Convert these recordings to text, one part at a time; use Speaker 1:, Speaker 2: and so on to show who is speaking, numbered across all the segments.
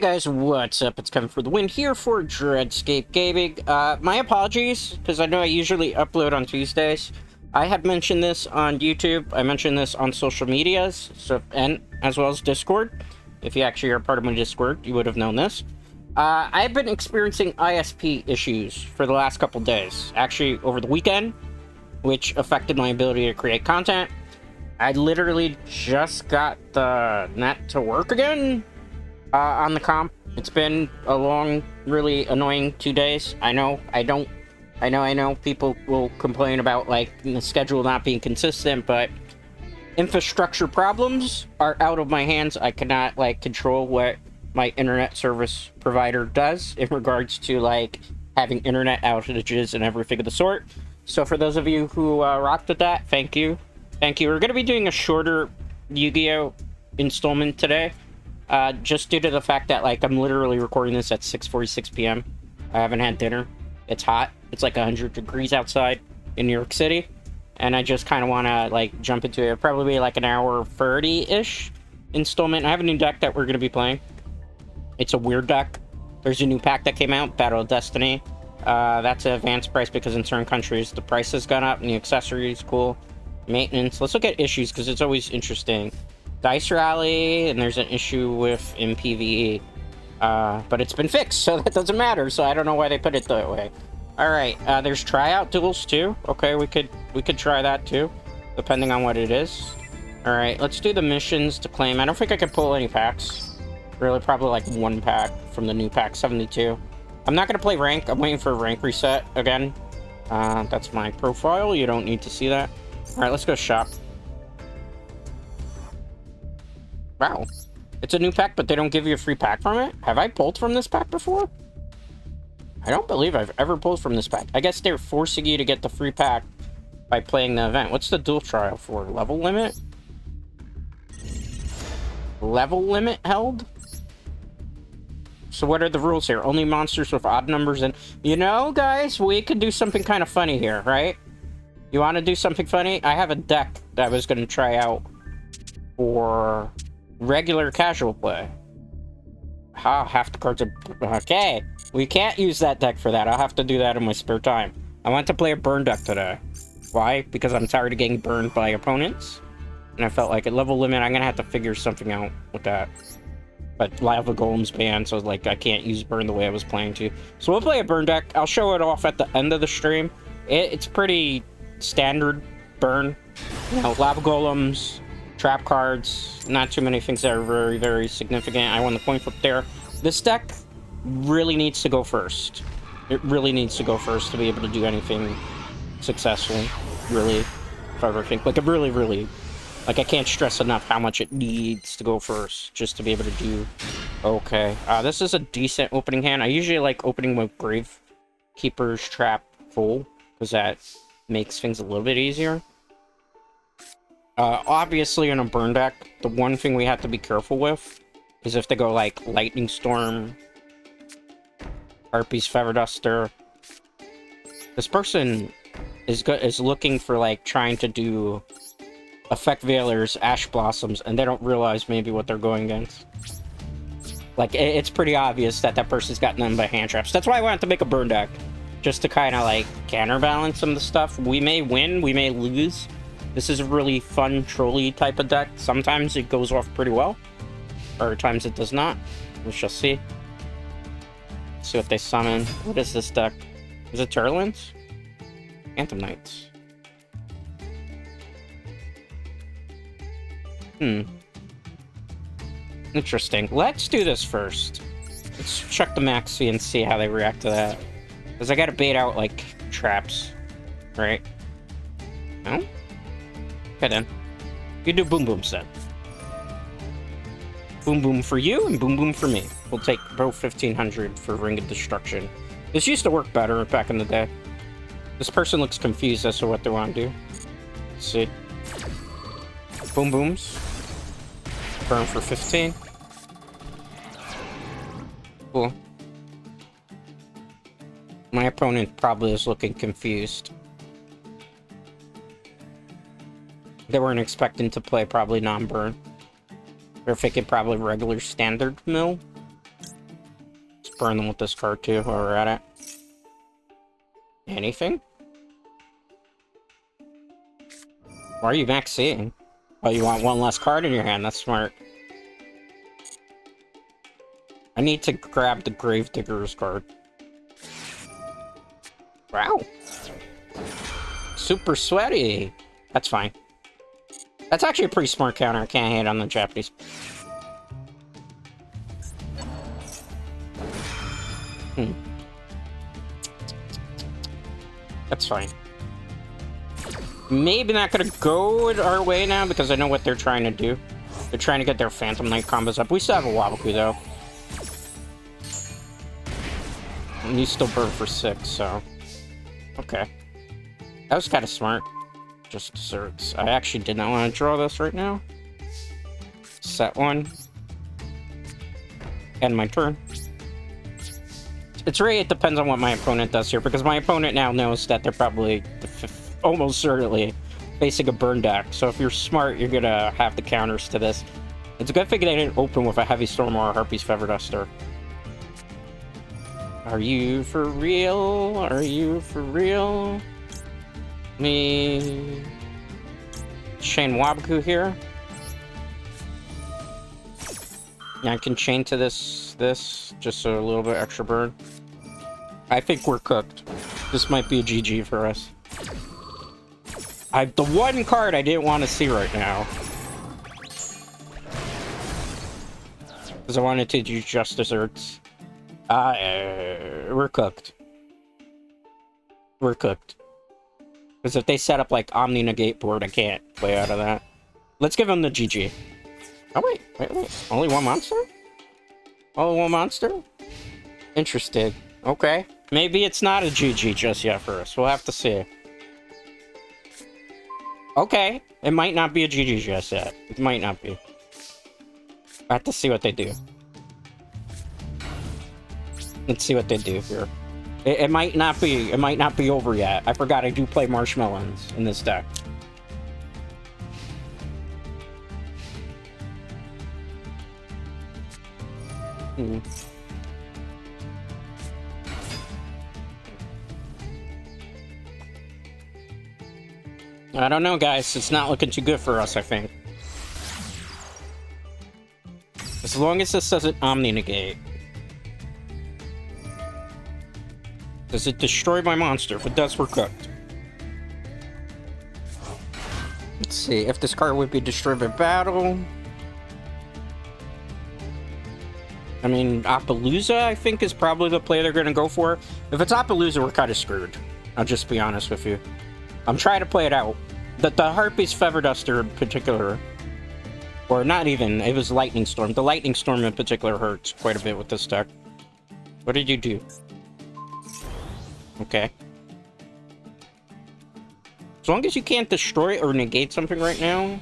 Speaker 1: guys, what's up? It's Kevin for the win here for Dreadscape Gaming. My apologies, because I know I usually upload on Tuesdays. I have mentioned this on YouTube, I mentioned this on social medias, and as well as Discord. If you actually are part of my Discord, you would have known this. I've been experiencing ISP issues for the last couple days. Actually, over the weekend, which affected my ability to create content. I literally just got the net to work again. On the comp. It's been a long, really annoying 2 days. I know people will complain about, like, the schedule not being consistent, but infrastructure problems are out of my hands. I cannot, like, control what my internet service provider does in regards to, like, having internet outages and everything of the sort. So for those of you who rocked with that, thank you. Thank you. We're going to be doing a shorter Yu-Gi-Oh! Installment today. Just due to the fact that, like, I'm literally recording this at 6:46 p.m. I haven't had dinner. It's hot. It's like 100 degrees outside in New York City. And I just kind of want to, like, jump into it. Probably like an hour 30-ish installment. I have a new deck that we're going to be playing. It's a weird deck. There's a new pack that came out, Battle of Destiny. That's an advanced price because in certain countries the price has gone up and the accessories, cool. Maintenance. Let's look at issues because it's always interesting. Dice Rally, and there's an issue with MPVE. But it's been fixed, so that doesn't matter, so I don't know why they put it that way. Alright, there's tryout duels too. Okay, we could try that too, depending on what it is. Alright, let's do the missions to claim. I don't think I can pull any packs. Really, probably like one pack from the new pack, 72. I'm not gonna play rank. I'm waiting for a rank reset again. That's my profile. You don't need to see that. Alright, let's go shop. Wow. It's a new pack, but they don't give you a free pack from it? Have I pulled from this pack before? I don't believe I've ever pulled from this pack. I guess they're forcing you to get the free pack by playing the event. What's the duel trial for? Level limit? Level limit held? So what are the rules here? Only monsters with odd numbers and... You know, guys, we could do something kind of funny here, right? You want to do something funny? I have a deck that I was going to try out for... regular casual play. Half the cards are... Okay. We can't use that deck for that. I'll have to do that in my spare time. I want to play a burn deck today. Why? Because I'm tired of getting burned by opponents. And I felt like at level limit, I'm going to have to figure something out with that. But Lava Golem's banned, so, like, I can't use burn the way I was planning to. So we'll play a burn deck. I'll show it off at the end of the stream. It's pretty standard burn. You know, Lava Golems... trap cards, not too many things that are very, very significant. I won the point flip there. This deck really needs to go first. It really needs to go first to be able to do anything successful. Really, if I ever think. Like, really, like, I can't stress enough how much it needs to go first just to be able to do okay. This is a decent opening hand. I usually like opening with Gravekeeper's Trap full because that makes things a little bit easier. Obviously in a burn deck, the one thing we have to be careful with is if they go like Lightning Storm, Harpy's Feather Duster. This person is looking for, like, trying to do Effect Veilers, Ash Blossoms, and they don't realize maybe what they're going against. Like, it's pretty obvious that that person's got none but hand traps. That's why I wanted to make a burn deck, just to kind of, like, counterbalance some of the stuff. We may win, we may lose. This is a really fun, trolly type of deck. Sometimes it goes off pretty well. Or times it does not. We shall see. Let's see what they summon. What is this deck? Is it Turlins? Anthem Knights. Interesting. Let's do this first. Let's check the Maxi and see how they react to that. Because I gotta bait out, like, traps. Right? No? Okay then. You do Boom Booms then. Boom Boom for you and Boom Boom for me. We'll take both 1500 for Ring of Destruction. This used to work better back in the day. This person looks confused as to what they want to do. Let's see. Boom Booms. Burn for 15. Cool. My opponent probably is looking confused. They weren't expecting to play probably non-burn. They're thinking probably regular standard mill. burn them with this card too while we're at it. Anything? Why are you maxing? Oh, you want one less card in your hand? That's smart. I need to grab the Gravedigger's card. Wow. Super sweaty. That's fine. That's actually a pretty smart counter. I can't hate on the Japanese. That's fine. Maybe not gonna go our way now because I know what they're trying to do. They're trying to get their Phantom Knight combos up. We still have a Waboku though. And you still burn for 6, so... Okay. That was kind of smart. Just desserts. I actually did not want to draw this right now. Set 1. End my turn. It's really, it depends on what my opponent does here, because my opponent now knows that they're probably almost certainly facing a burn deck. So if you're smart, you're gonna have the counters to this. It's a good thing they didn't open with a Heavy Storm or a Harpy's Feather Duster. Are you for real? Are you for real? Me... Chain Waboku here. Yeah, I can chain to this, just a little bit extra burn. I think we're cooked. This might be a GG for us. The one card I didn't want to see right now. Because I wanted to do just desserts. We're cooked. We're cooked. Because if they set up like Omni Negate board, I can't play out of that. Let's give them the GG. Oh wait. Only one monster? Only one monster? Interesting. Okay. Maybe it's not a GG just yet for us. We'll have to see. Okay. It might not be a GG just yet. It might not be. I have to see what they do. Let's see what they do here. It might not be over yet. I forgot I do play Marshmallows in this deck. I don't know, guys. It's not looking too good for us, I think. As long as this doesn't Omni Negate. Does it destroy my monster? If it does, we're cooked. Let's see. If this card would be destroyed by battle... I mean, Appaloosa, I think, is probably the play they're going to go for. If it's Appaloosa, we're kind of screwed. I'll just be honest with you. I'm trying to play it out. The Harpy's Feather Duster in particular... Or not even, it was Lightning Storm. The Lightning Storm in particular hurts quite a bit with this deck. What did you do? Okay. As long as you can't destroy or negate something right now.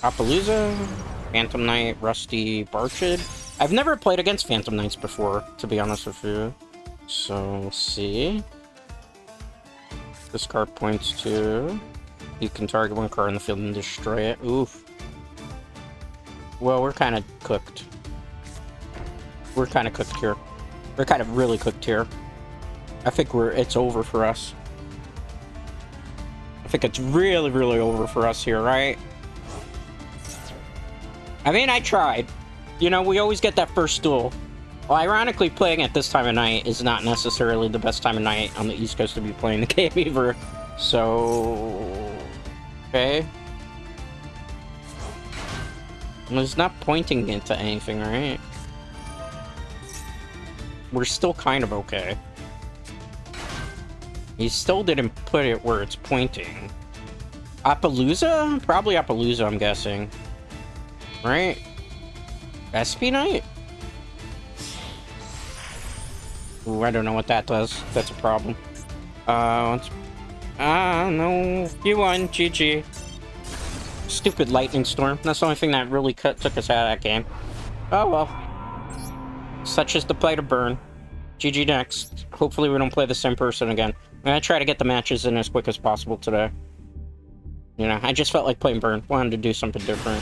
Speaker 1: Appaloosa, Phantom Knight, Rusty, Barchid. I've never played against Phantom Knights before, to be honest with you. So, let's see. This card points to... You can target one card in the field and destroy it. Oof. Well, we're kind of cooked. We're kind of cooked here. We're kind of really cooked here. I think it's over for us. I think it's really, really over for us here, right? I mean, I tried. You know, we always get that first duel. Well, ironically, playing at this time of night is not necessarily the best time of night on the East Coast to be playing the game either. So... Okay. Well, it's not pointing into anything, right? We're still kind of okay. He still didn't put it where it's pointing. Appaloosa? Probably Appaloosa, I'm guessing. Right? SP Knight? Ooh, I don't know what that does. That's a problem. No. You won. GG. Stupid Lightning Storm. That's the only thing that really took us out of that game. Oh well. Such is the play to burn. GG next. Hopefully we don't play the same person again. I'm gonna try to get the matches in as quick as possible today. You know, I just felt like playing burn. Wanted to do something different.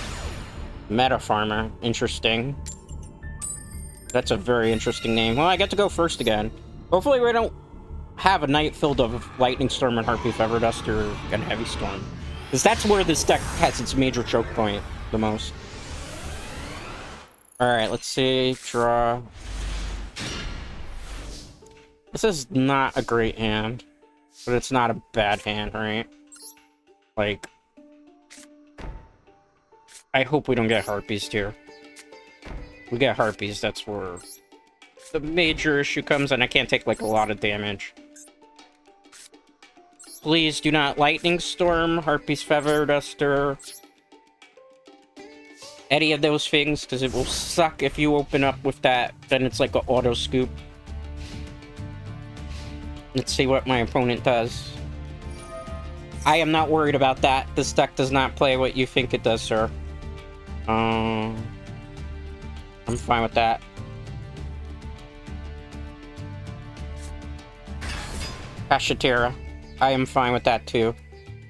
Speaker 1: Meta Farmer. Interesting. That's a very interesting name. Well, I get to go first again. Hopefully we don't have a night filled of Lightning Storm and Harpy Feather Duster and Heavy Storm. Because that's where this deck has its major choke point the most. Alright, let's see. Draw. This is not a great hand. But it's not a bad hand, right? Like... I hope we don't get Harpies here. We get Harpies, that's where the major issue comes, and I can't take, like, a lot of damage. Please do not Lightning Storm, Harpy's Feather Duster, any of those things, because it will suck if you open up with that. Then it's like an auto scoop. Let's see what my opponent does. I am not worried about that. This deck does not play what you think it does, sir. I'm fine with that. Kashatira. I am fine with that too.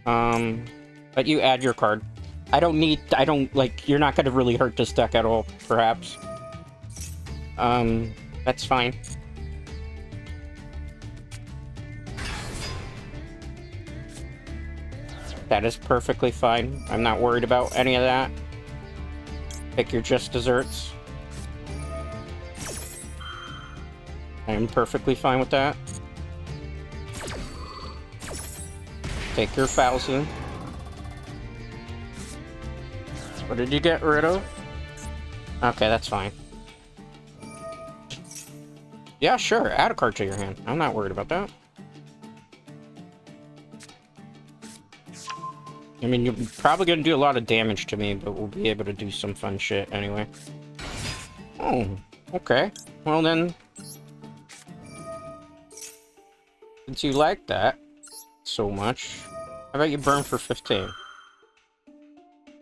Speaker 1: But you add your card. I don't, like, you're not gonna really hurt this deck at all, perhaps. That's fine. That is perfectly fine. I'm not worried about any of that. Pick your just desserts. I am perfectly fine with that. Take your 1,000. What did you get rid of? Okay, that's fine. Yeah, sure. Add a card to your hand. I'm not worried about that. I mean, you're probably gonna do a lot of damage to me, but we'll be able to do some fun shit anyway. Oh, okay. Well then... Since you like that so much, how about you burn for 15?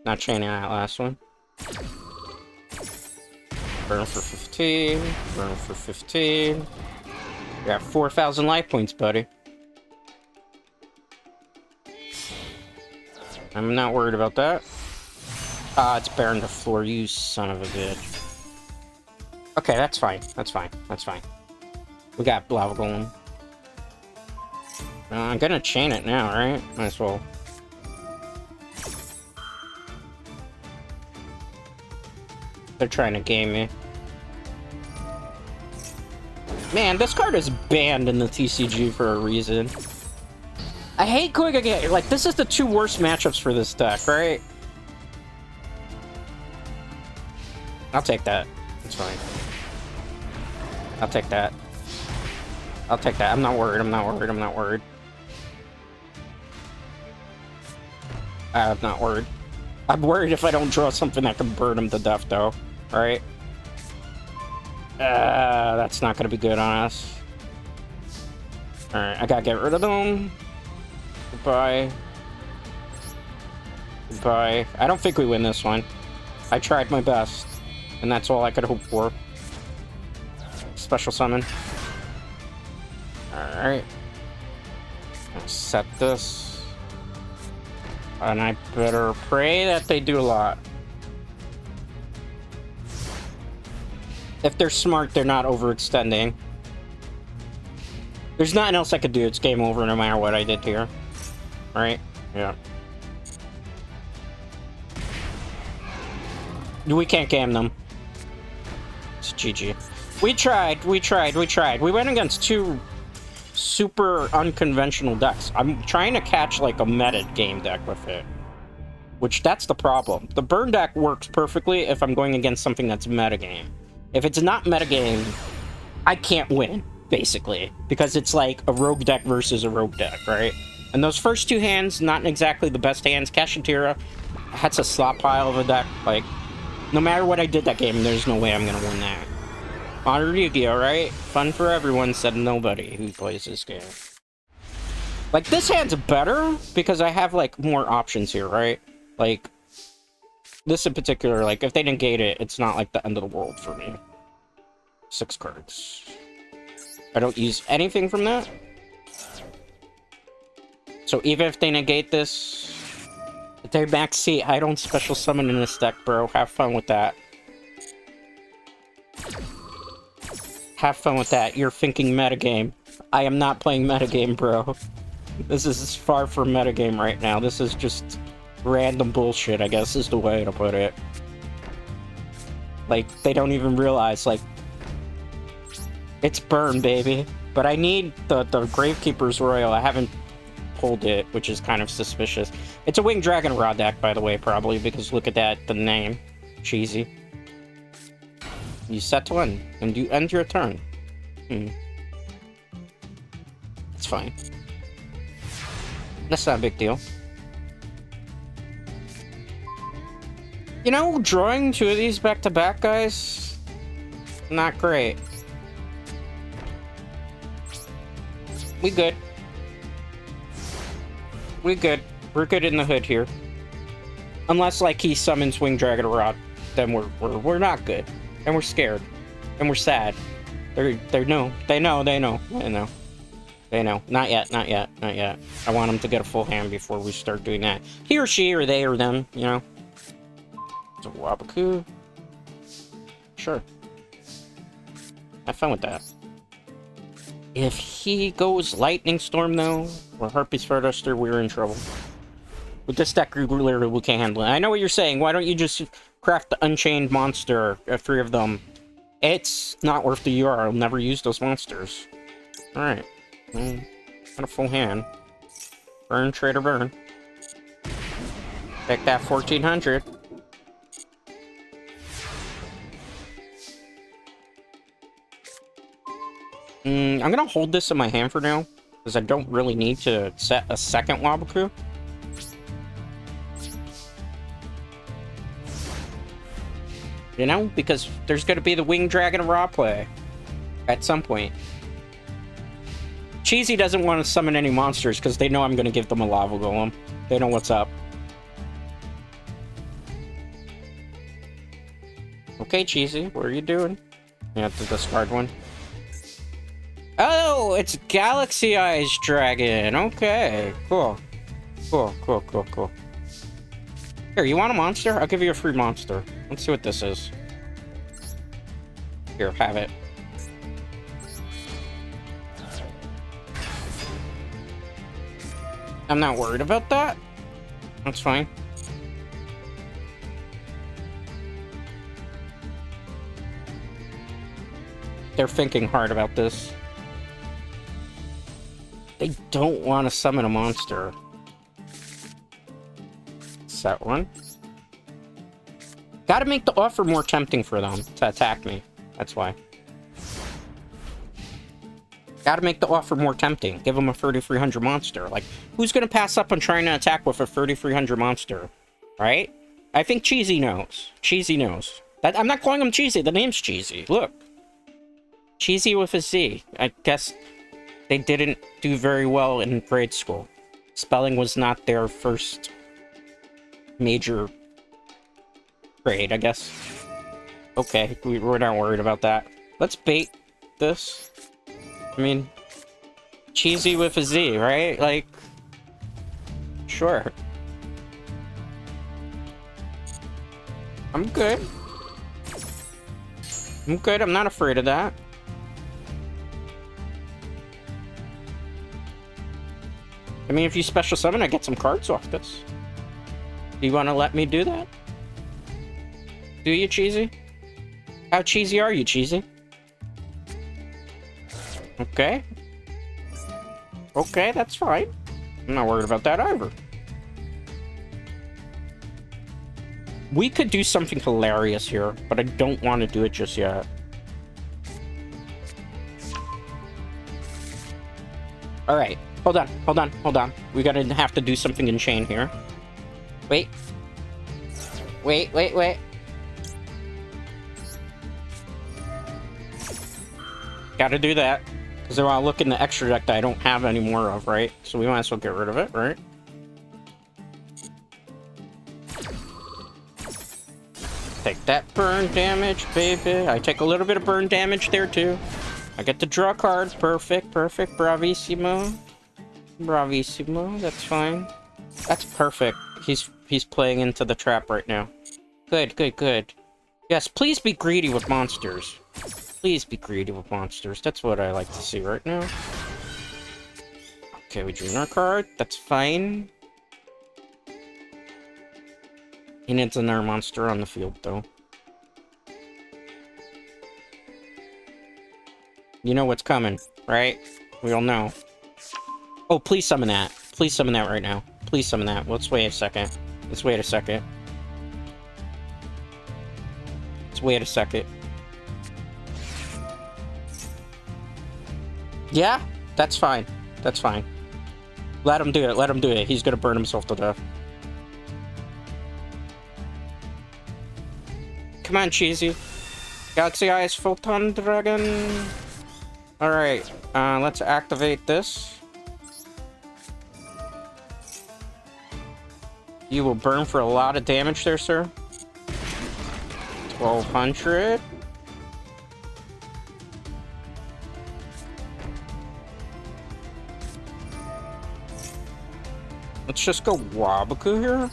Speaker 1: Not chaining that last one. Burn for 15, burn for 15. You got 4,000 life points, buddy. I'm not worried about that. Ah, it's Baron to floor, you son of a bitch. Okay, that's fine. That's fine. That's fine. We got Lava Golem. I'm gonna chain it now, right? Might as well. They're trying to game me. Man, this card is banned in the TCG for a reason. I hate going again. Like, this is the two worst matchups for this deck, right? I'll take that. It's fine. I'll take that. I'll take that. I'm not worried. I'm not worried. I'm not worried. I'm not worried. I'm worried if I don't draw something that can burn him to death, though. Alright? That's not gonna be good on us. Alright, I gotta get rid of them. Goodbye. Goodbye. I don't think we win this one. I tried my best. And that's all I could hope for. Special summon. Alright. I'll set this. And I better pray that they do a lot. If they're smart, they're not overextending. There's nothing else I could do. It's game over no matter what I did here. Right? Yeah. We can't game them. It's GG. We tried. We went against two super unconventional decks. I'm trying to catch, like, a meta game deck with it. Which, that's the problem. The burn deck works perfectly if I'm going against something that's metagame. If it's not metagame, I can't win, basically. Because it's like a rogue deck versus a rogue deck, right? And those first two hands, not exactly the best hands. Kashatira, that's a slot pile of a deck. Like, no matter what I did that game, there's no way I'm gonna win that. Modern Yugioh, right? Fun for everyone, said nobody who plays this game. Like, this hand's better because I have, like, more options here, right? Like, this in particular, like, if they negate it, it's not, like, the end of the world for me. 6 cards. I don't use anything from that. So even if they negate this, if they backseat, I don't special summon in this deck, bro. Have fun with that. Have fun with that. You're thinking metagame. I am not playing metagame, bro. This is far from metagame right now. This is just random bullshit, I guess is the way to put it. Like, they don't even realize, like, it's burn, baby. But I need the Gravekeeper's Royal. I haven't pulled it, which is kind of suspicious. It's a Winged Dragon Rod deck, by the way, probably, because look at that, the name. Cheesy. You set one, and you end your turn. It's fine. That's not a big deal. You know, drawing two of these back-to-back, guys, not great. We good. We good. We're good in the hood here. Unless, like, he summons Winged Dragon Rod, then we're not good. And we're scared. And we're sad. They know. They know. Not yet. I want them to get a full hand before we start doing that. He or she, or they, or them, you know? It's a Wabaku. Sure. Have fun with that. If he goes Lightning Storm, though, or Harpy's Farduster, we're in trouble. With this deck, literally, we can't handle it. I know what you're saying. Why don't you just craft the Unchained Monster, 3 of them? It's not worth the UR. I'll never use those monsters. Alright. Got a full hand. Burn, Trader, burn. Take that 1400. I'm gonna hold this in my hand for now, because I don't really need to set a second Wabaku. You know, because there's gonna be the Winged Dragon Raw play at some point. Cheesy doesn't want to summon any monsters because they know I'm gonna give them a Lava Golem. They know what's up. Okay, Cheesy, what are you doing? You have to discard one. Oh, it's Galaxy Eyes Dragon. Okay, cool. Cool. Here, you want a monster? I'll give you a free monster. Let's see what this is. Here, have it. I'm not worried about that. That's fine. They're thinking hard about this. They don't want to summon a monster. Set one. Gotta make the offer more tempting for them to attack me. That's why. Gotta make the offer more tempting. Give them a 3300 monster. Like, who's gonna pass up on trying to attack with a 3300 monster? Right? I think Cheesy knows. Cheesy knows. I'm not calling him Cheesy. The name's Cheesy. Look. Cheesy with a Z. I guess they didn't do very well in grade school. Spelling was not their first major grade, I guess. Okay, we're not worried about that. Let's bait this. I mean, Cheesy with a Z, right? Like, sure. I'm good. I'm not afraid of that. I mean, if you special summon, I get some cards off this. Do you want to let me do that? Do you, Cheesy? How cheesy are you, Cheesy? Okay. Okay, that's fine. I'm not worried about that either. We could do something hilarious here, but I don't want to do it just yet. Alright. Hold on. We're gonna have to do something in chain here. Wait. Gotta do that. Because I want to look in the extra deck that I don't have any more of, right? So we might as well get rid of it, right? Take that burn damage, baby. I take a little bit of burn damage there, too. I get to draw cards. Perfect. Bravissimo. That's fine. That's perfect. He's playing into the trap right now. Good. Yes, please be greedy with monsters. Please be greedy with monsters. That's what I like to see right now. Okay, we drew our card. That's fine. He needs another monster on the field, though. You know what's coming, right? We all know. Oh, please summon that. Please summon that right now. Please summon that. Let's wait a second. Let's wait a second. Let's wait a second. Yeah, that's fine. That's fine. Let him do it. Let him do it. He's gonna burn himself to death. Come on, Cheesy. Galaxy Eyes Photon Dragon. Alright, let's activate this. You will burn for a lot of damage there, sir. 1200. Let's just go Wabaku here.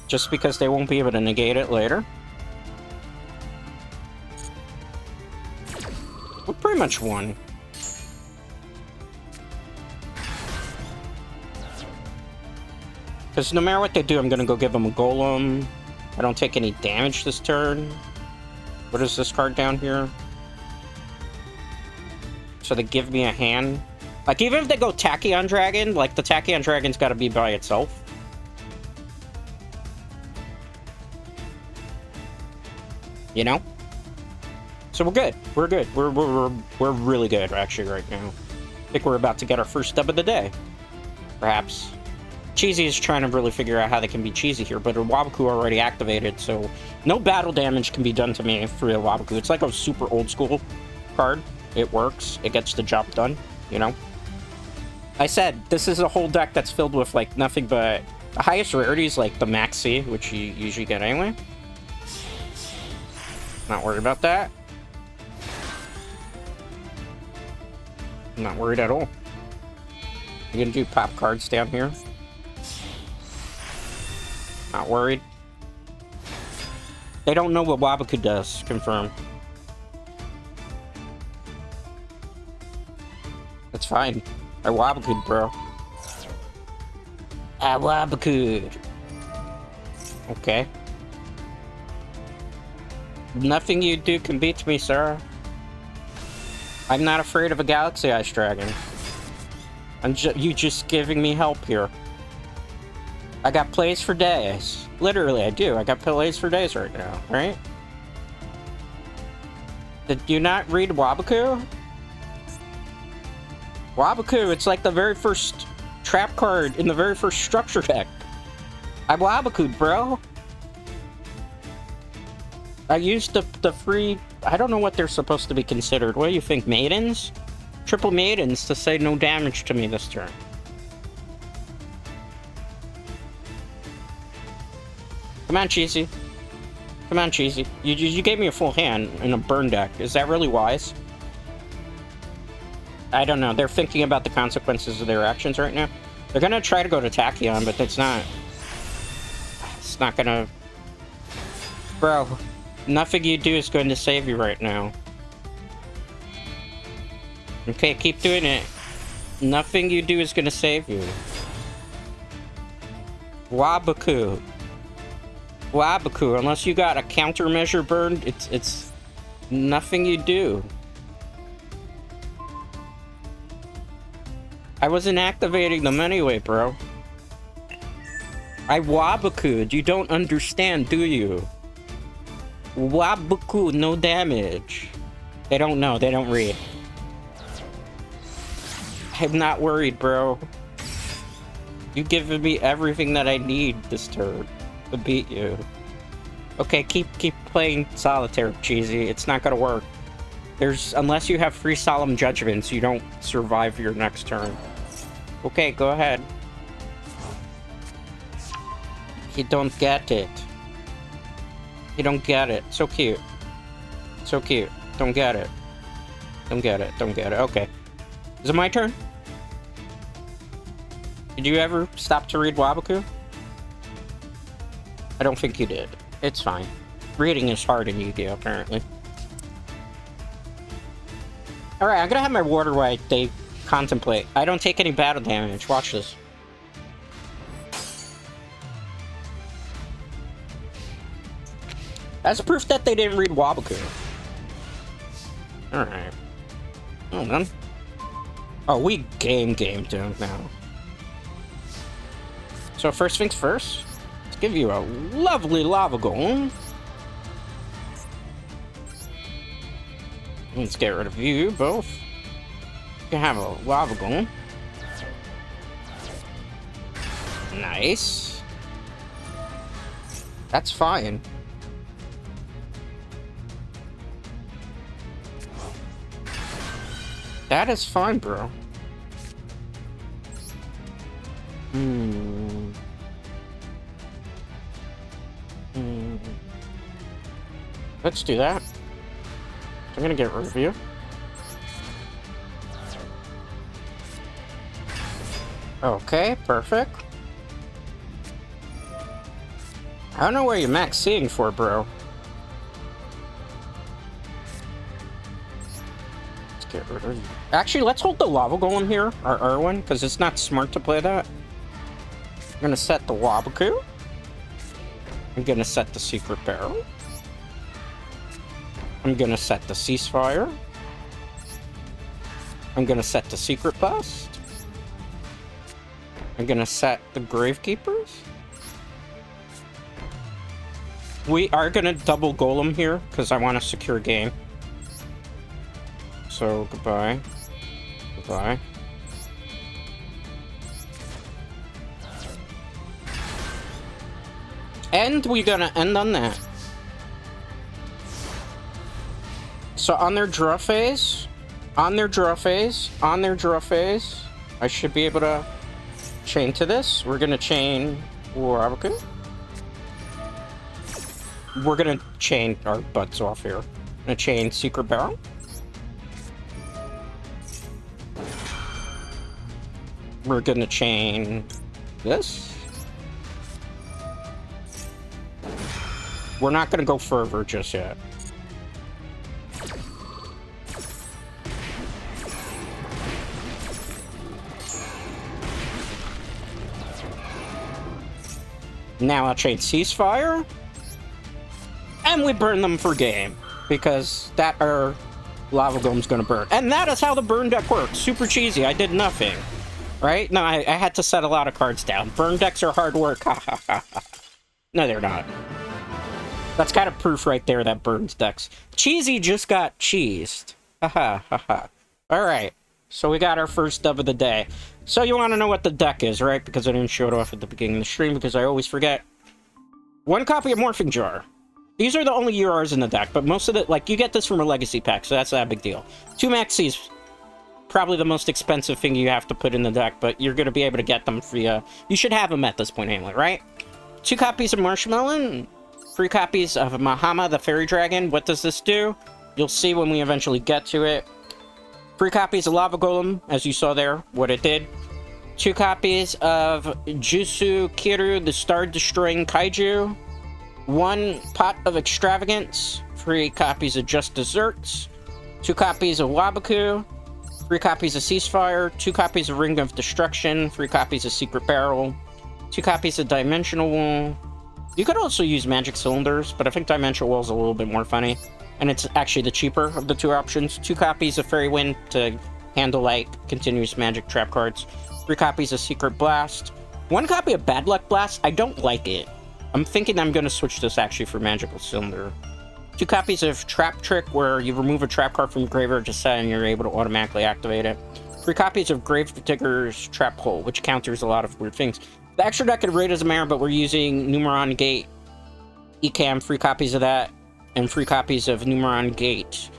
Speaker 1: Just because they won't be able to negate it later. We pretty much won. Because no matter what they do, I'm gonna go give them a golem. I don't take any damage this turn. What is this card down here? So they give me a hand. Like, even if they go Tachyon Dragon, like, the Tachyon Dragon's gotta be by itself. You know? So we're good. We're good. We're really good, actually, right now. I think we're about to get our first dub of the day. Perhaps. Cheesy is trying to really figure out how they can be cheesy here, but a Wabaku already activated, so no battle damage can be done to me for a Wabaku. It's like a super old school card. It works. It gets the job done, you know? I said, this is a whole deck that's filled with, like, nothing but... The highest rarity is, like, the Maxi, which you usually get anyway. Not worried about that. I'm not worried at all. You gonna do pop cards down here? Not worried. They don't know what Wabaku does. Confirm. That's fine. I Wabaku'd, bro. I Wabaku'd. Okay. Nothing you do can beat me, sir. I'm not afraid of a Galaxy Ice Dragon. You just giving me help here. I got plays for days. Literally, I do. I got plays for days right now, right? Did you not read Wabaku? Wabaku, it's like the very first trap card in the very first structure deck. I Wabaku'd, bro. I used the free... I don't know what they're supposed to be considered. What do you think, maidens? Triple maidens to say no damage to me this turn. Come on, Cheesy. Come on, Cheesy. You gave me a full hand in a burn deck. Is that really wise? I don't know. They're thinking about the consequences of their actions right now. They're gonna try to go to Tachyon, but that's not... It's not gonna... Bro, nothing you do is going to save you right now. Okay, keep doing it. Nothing you do is gonna save you. Wabaku. Wabaku, unless you got a countermeasure burned, it's nothing you do. I wasn't activating them anyway, bro. I Wabaku'd. You don't understand, do you? Wabaku, no damage. They don't know. They don't read. I'm not worried, bro. You've given me everything that I need this turn to beat you. Okay, keep playing solitaire, Cheesy. It's not gonna work. Unless you have 3 solemn judgments, you don't survive your next turn. Okay, go ahead. You don't get it. You don't get it. So cute. So cute. Don't get it. Don't get it. Don't get it. Okay. Is it my turn? Did you ever stop to read Wabaku? I don't think you did. It's fine. Reading is hard in Yu-Gi-Oh, apparently. Alright, I'm gonna have my water while they contemplate. I don't take any battle damage. Watch this. That's proof that they didn't read Wabaku. Alright. Oh, man. Oh, we gamed him now. So first things first, let's give you a lovely lava golem. Let's get rid of you both. You can have a lava golem. Nice. That's fine. That is fine, bro. Let's do that. I'm gonna get rid of you. Okay, perfect. I don't know where you're max seeing for, bro. Let's get rid of you. Actually, let's hold the lava golem here, or Irwin, because it's not smart to play that. I'm gonna set the Wabaku. I'm gonna set the secret barrel. I'm gonna set the ceasefire. I'm gonna set the secret blast. I'm gonna set the gravekeepers. We are gonna double golem here because I want a secure game. So goodbye. Goodbye. And we're gonna end on that. So on their draw phase, I should be able to chain to this. We're gonna chain Wabaku. We're gonna chain our butts off here. Gonna chain Secret Barrel. We're gonna chain this. We're not gonna go further just yet. Now I'll chain Ceasefire. And we burn them for game. Because that lava golem's gonna burn. And that is how the burn deck works. Super cheesy. I did nothing. Right? No, I had to set a lot of cards down. Burn decks are hard work. Ha ha ha ha. No, they're not. That's kind of proof right there that burns decks. Cheesy just got cheesed. Ha ha ha ha. Alright. So we got our first dub of the day. So you want to know what the deck is, right? Because I didn't show it off at the beginning of the stream because I always forget. 1 copy of Morphing Jar. These are the only URs in the deck, but most of it, like, you get this from a legacy pack, so that's not a big deal. 2 Maxis, probably the most expensive thing you have to put in the deck, but you're going to be able to get them via... You should have them at this point anyway, right? 2 copies of Marshmallow, 3 copies of Mahama, the Fairy Dragon. What does this do? You'll see when we eventually get to it. 3 copies of Lava Golem, as you saw there, what it did. 2 copies of Jusu Kiru, the Star-Destroying Kaiju. 1 pot of Extravagance. 3 copies of Just Desserts. 2 copies of Wabaku. 3 copies of Ceasefire. 2 copies of Ring of Destruction. 3 copies of Secret Barrel. 2 copies of Dimensional Wall. You could also use Magic Cylinders, but I think Dimensional Wall is a little bit more funny. And it's actually the cheaper of the 2 options. 2 copies of Fairy Wind to handle, like, continuous magic trap cards. 3 copies of Secret Blast. 1 copy of Bad Luck Blast. I don't like it. I'm thinking I'm going to switch this actually for Magical Cylinder. 2 copies of Trap Trick, where you remove a trap card from your graveyard to set and you're able to automatically activate it. 3 copies of Gravedigger's Trap Hole, which counters a lot of weird things. The extra deck could rate as a mare, but we're using Numeron Gate Ecam, 3 copies of that, and 3 copies of Numeron Gate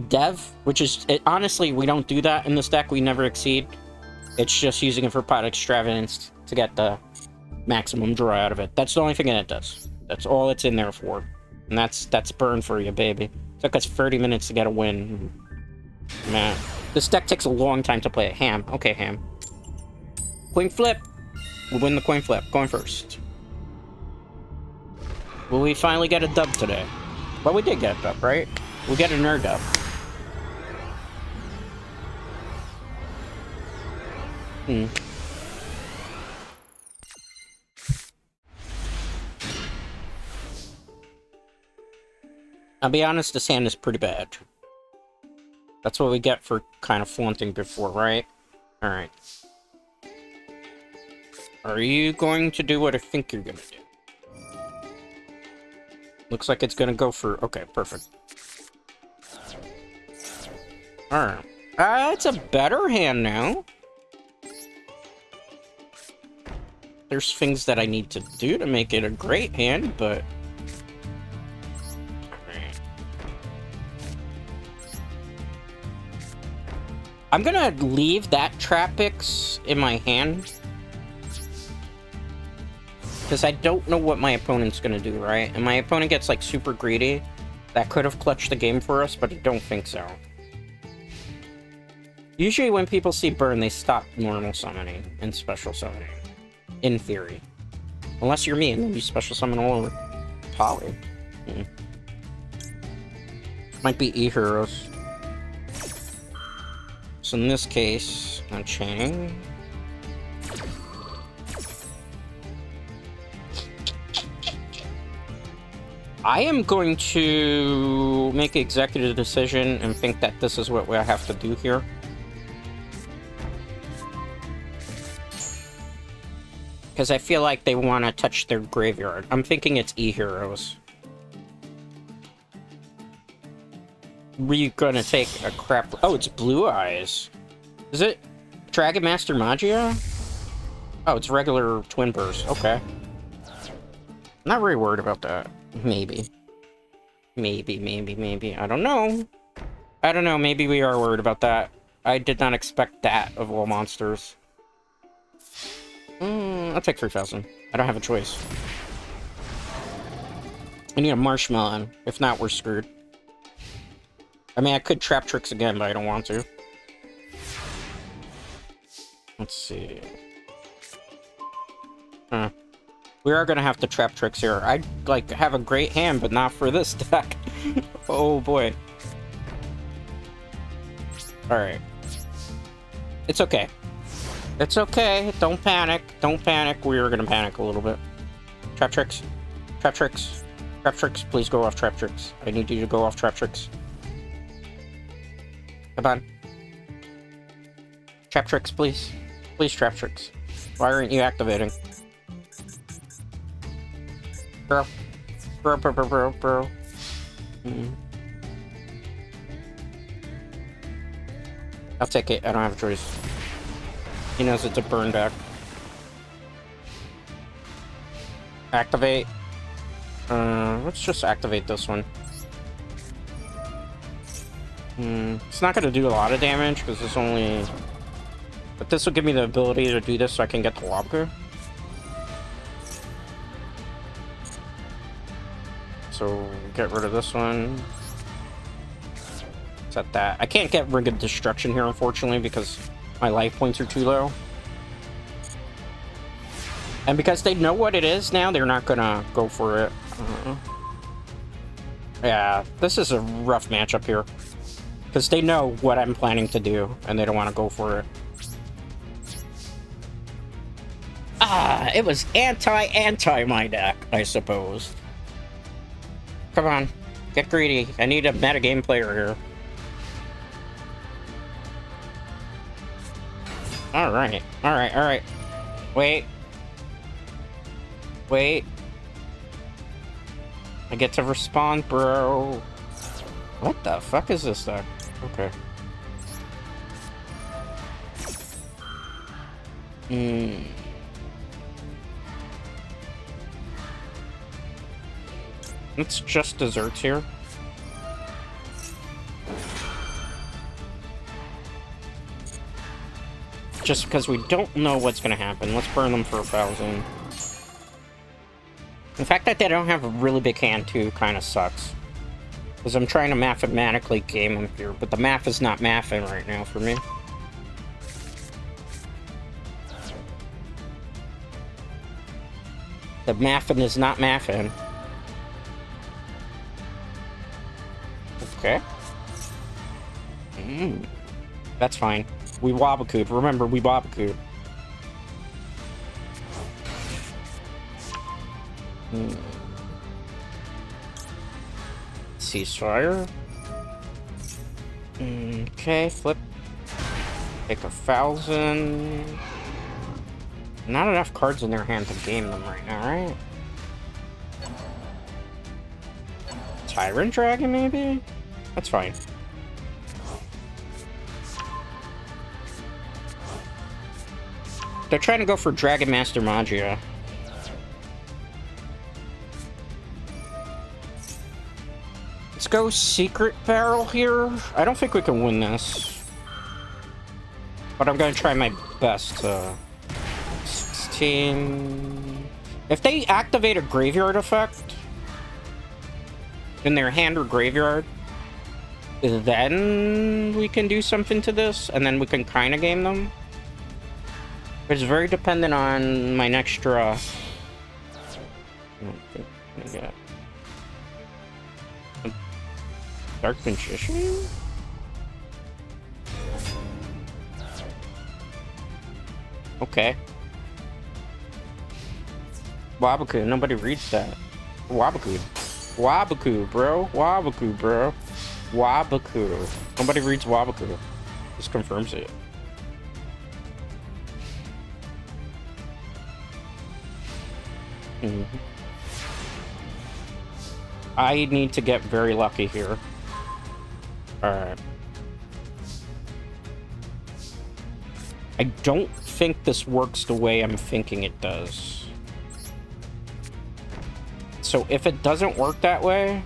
Speaker 1: Dev, which is, honestly, we don't do that in this deck. We never exceed. It's just using it for pot extravagance to get the maximum draw out of it. That's the only thing that it does. That's all it's in there for. And that's burn for you, baby. Took us 30 minutes to get a win. Man. This deck takes a long time to play it. Ham. Okay, Ham. Coin flip. We'll win the coin flip. Going first. Will we finally get a dub today? Well, we did get a dub, right? We'll get a nerd dub. Hmm. I'll be honest, this hand is pretty bad. That's what we get for kind of flaunting before, right? Alright. Are you going to do what I think you're gonna do? Looks like it's gonna go for... Okay, perfect. Alright. It's a better hand now. There's things that I need to do to make it a great hand, but... I'm gonna leave that Trapix in my hand. Because I don't know what my opponent's gonna do, right? And my opponent gets, like, super greedy. That could have clutched the game for us, but I don't think so. Usually when people see burn, they stop normal summoning and special summoning. In theory. Unless you're me, and then you special summon all over. Poly. Might be E-Heroes. So in this case, I'm chaining. I am going to make an executive decision and think that this is what I have to do here. Because I feel like they want to touch their graveyard. I'm thinking it's E-Heroes. We're gonna take a crap... Oh, it's Blue Eyes. Is it Dragon Master Magia? Oh, it's regular Twin Burst. Okay. Not very worried about that. Maybe. Maybe. I don't know. I don't know. Maybe we are worried about that. I did not expect that of all monsters. I'll take 3,000. I don't have a choice. I need a Marshmallow. If not, we're screwed. I mean, I could Trap Tricks again, but I don't want to. Let's see. We are gonna have to Trap Tricks here. I'd, like, have a great hand, but not for this deck. Oh, boy. Alright. It's okay. It's okay. Don't panic. Don't panic. We are gonna panic a little bit. Trap Tricks. Trap Tricks. Trap Tricks. Please go off Trap Tricks. I need you to go off Trap Tricks. Come on. Trap Tricks, please. Please, Trap Tricks. Why aren't you activating? Bro. Bro. I'll take it. I don't have a choice. He knows it's a burn back. Activate. Let's just activate this one. It's not gonna do a lot of damage because it's only... But this will give me the ability to do this so I can get the Wabka. So, get rid of this one. Set that. I can't get Ring of Destruction here, unfortunately, because my life points are too low. And because they know what it is now, they're not gonna go for it. Yeah, this is a rough matchup here. Because they know what I'm planning to do, and they don't want to go for it. Ah, it was anti my deck, I suppose. Come on, get greedy. I need a metagame player here. Alright. Wait. I get to respond, bro. What the fuck is this deck? Okay. It's just desserts here. Just because we don't know what's gonna happen. Let's burn them for 1,000. The fact that they don't have a really big hand too kind of sucks. Because I'm trying to mathematically game them here, but the math is not mathing right now for me. The mathin' is not mathin'. Okay. That's fine. We Wabacoop. Remember, we Wabacoop. Ceasefire. Okay, flip. Take 1,000. Not enough cards in their hand to game them right now, right? Tyrant Dragon, maybe? That's fine. They're trying to go for Dragon Master Magia. Let's go Secret Barrel here. I don't think we can win this. But I'm going to try my best. 16... If they activate a graveyard effect in their hand or graveyard, then we can do something to this, and then we can kind of game them. It's very dependent on my next draw. Yeah. Dark Magician? Okay. Wabaku, nobody reads that. Wabaku. Wabaku, bro. Wabaku, bro. Wabaku. Nobody reads Wabaku. This confirms it. I need to get very lucky here. Alright. I don't think this works the way I'm thinking it does. So if it doesn't work that way...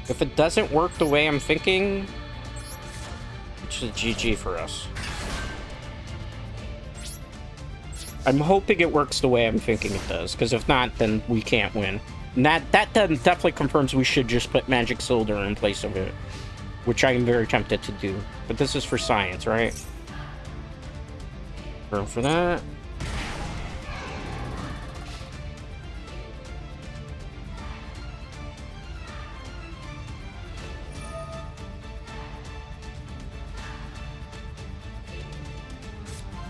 Speaker 1: If it doesn't work the way I'm thinking... It's a GG for us. I'm hoping it works the way I'm thinking it does, because if not, then we can't win. And that then definitely confirms we should just put Magic Cylinder in place of it, which I am very tempted to do. But this is for science, right? Burn for that.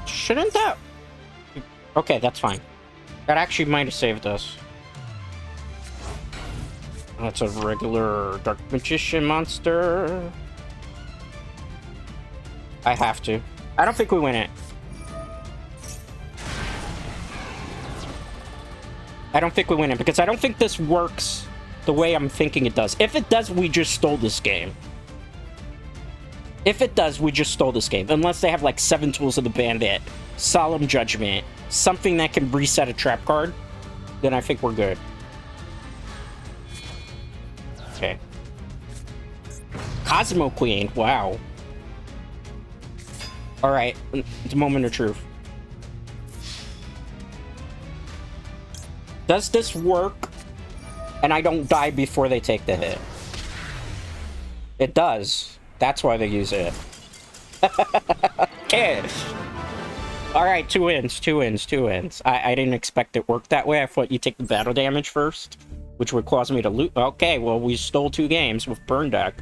Speaker 1: Shouldn't that... Okay, that's fine. That actually might have saved us. That's a regular Dark Magician monster. I have to. I don't think we win it. I don't think we win it, because I don't think this works the way I'm thinking it does. If it does, we just stole this game. If it does, we just stole this game. Unless they have like 7 Tools of the Bandit, Solemn Judgment, something that can reset a trap card, then I think we're good. Okay. Cosmo Queen, wow. Alright, it's a moment of truth. Does this work and I don't die before they take the hit? It does. That's why they use it. Okay. Alright, 2 wins, 2 wins, 2 wins. I didn't expect it worked that way. I thought you take the battle damage first, which would cause me to lose. Okay, well, we stole 2 games with Burn Deck.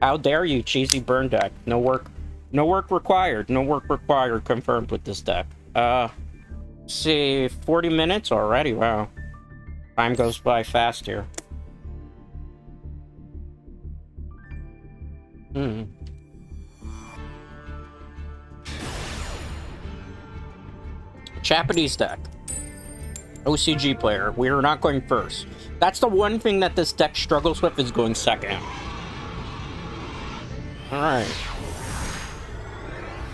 Speaker 1: How dare you, cheesy Burn Deck. No work required. No work required confirmed with this deck. Let's see, 40 minutes already, wow. Time goes by fast here. Japanese deck. OCG player. We are not going first. That's the one thing that this deck struggles with, is going second. Alright.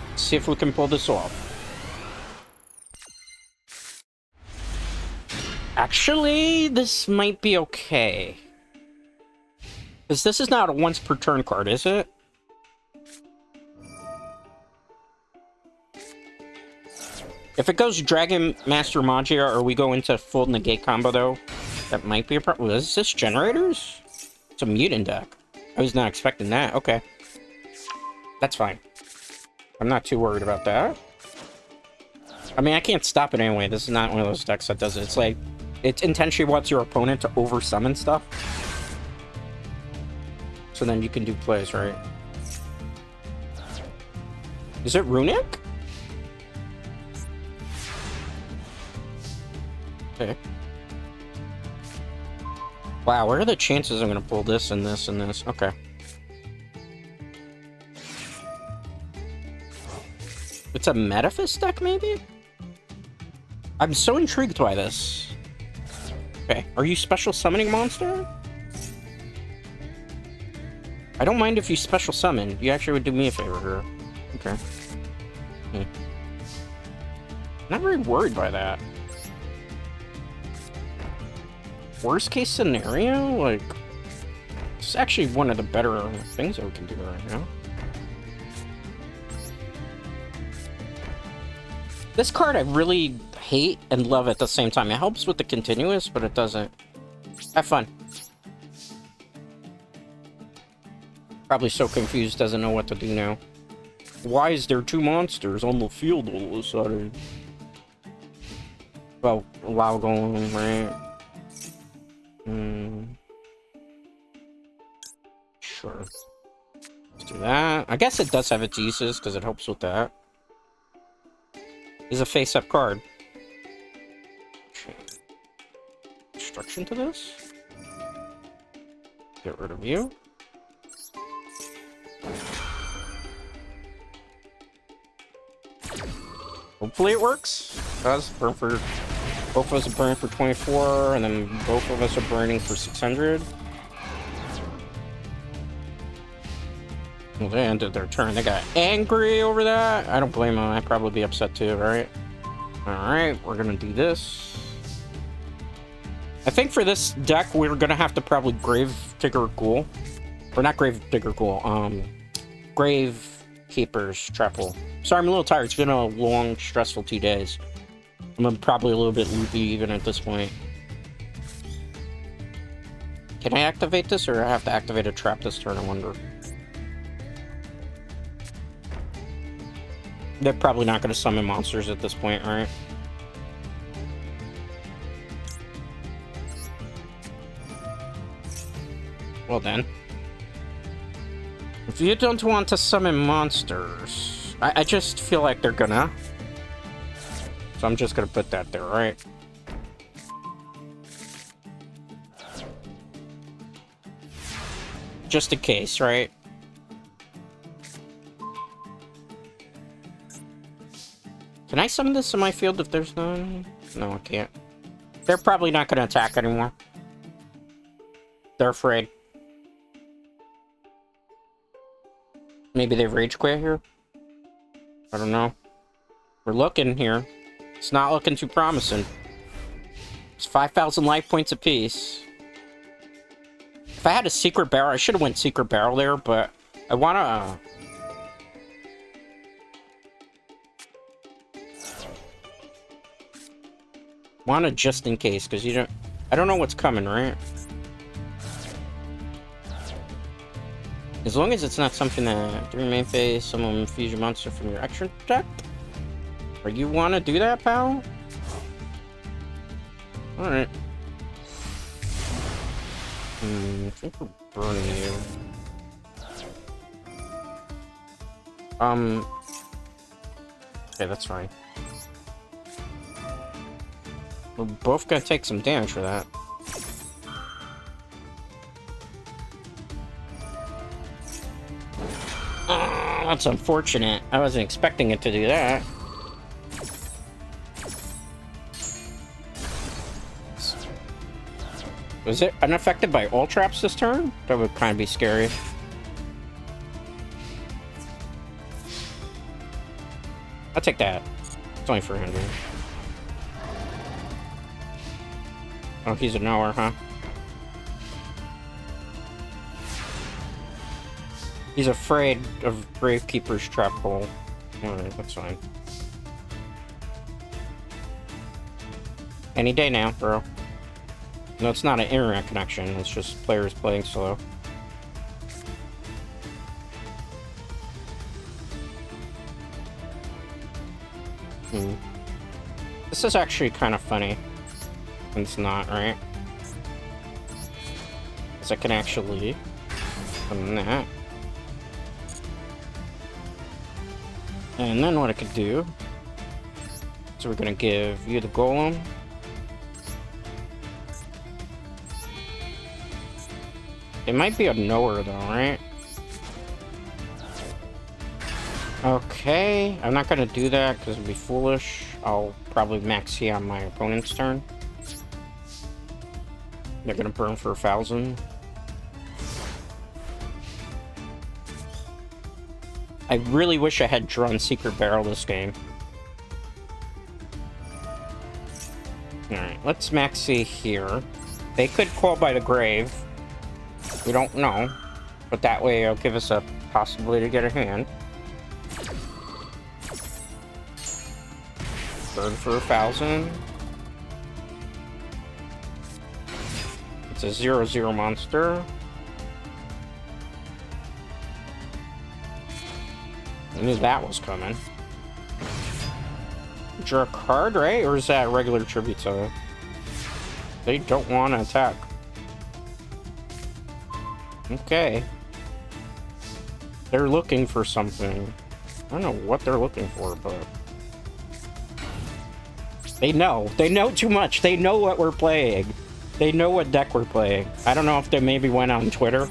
Speaker 1: Let's see if we can pull this off. Actually, this might be okay. Because this is not a once per turn card, is it? If it goes Dragon Master Magia, or we go into full negate combo, though, that might be a problem. Is this generators? It's a mutant deck. I was not expecting that. Okay. That's fine. I'm not too worried about that. I mean, I can't stop it anyway. This is not one of those decks that does it. It's like, it intentionally wants your opponent to over-summon stuff. So then you can do plays, right? Is it Runic? Okay. Wow, what are the chances I'm gonna pull this and this and this? Okay. It's a Metaphys deck, maybe? I'm so intrigued by this. Okay, are you special summoning monster? I don't mind if you special summon. You actually would do me a favor here. Okay. Not very worried by that. Worst case scenario? Like, it's actually one of the better things that we can do right now. This card I really hate and love at the same time. It helps with the continuous, but it doesn't. Have fun. Probably so confused, doesn't know what to do now. Why is there 2 monsters on the field all of a sudden? Well, WoW going, right? Sure. Let's do that. I guess it does have its uses, because it helps with that. Is a face-up card. Instruction to this? Get rid of you. Hopefully it works. It does. Burn for... Both of us are burning for 24, and then both of us are burning for 600. Well, they ended their turn. They got angry over that. I don't blame them. I'd probably be upset too, right? Alright, we're gonna do this. I think for this deck, we're gonna have to probably Grave Digger Ghoul. Or not Grave Digger Ghoul, Grave Keeper's Trapple. Sorry, I'm a little tired. It's been a long, stressful 2 days. I'm probably a little bit loopy even at this point. Can I activate this, or I have to activate a trap this turn, I wonder? They're probably not going to summon monsters at this point, right? Well then. If you don't want to summon monsters, I just feel like they're gonna. So I'm just gonna put that there, right? Just in case, right? Can I summon this in my field if there's none? No, I can't. They're probably not gonna attack anymore. They're afraid. Maybe they've rage quit here? I don't know. We're looking here. It's not looking too promising. It's 5,000 life points apiece. If I had a secret barrel, I should have went secret barrel there, but I wanna... wanna just in case, because you don't... I don't know what's coming, right? As long as it's not something that during main phase, someone will infuse your monster from your action deck. Or you want to do that, pal? Alright. I think we're burning you. Okay, that's fine. We're both gonna take some damage for that. Oh, that's unfortunate. I wasn't expecting it to do that. Was it unaffected by all traps this turn? That would kind of be scary. I'll take that. It's only 400. Oh, he's a knower, huh? He's afraid of Gravekeeper's trap hole. Alright, that's fine. Any day now, bro. No, it's not an internet connection, it's just players playing slow. This is actually kind of funny. It's not, right? Because I can actually summon that. And then what I could do, so we're gonna give you the golem. They might be a knower though, right? Okay, I'm not gonna do that because it'd be foolish. I'll probably max here on my opponent's turn. They're gonna burn for 1,000. I really wish I had drawn Secret Barrel this game. Alright, let's maxi here. They could call by the grave. We don't know. But that way it'll give us a possibility to get a hand. Burn for 1,000. It's a 0/0 monster. I knew that was coming. Draw a card, right? Or is that a regular tribute to? They don't want to attack. Okay. They're looking for something. I don't know what they're looking for, but... They know. They know too much. They know what we're playing. They know what deck we're playing. I don't know if they maybe went on Twitter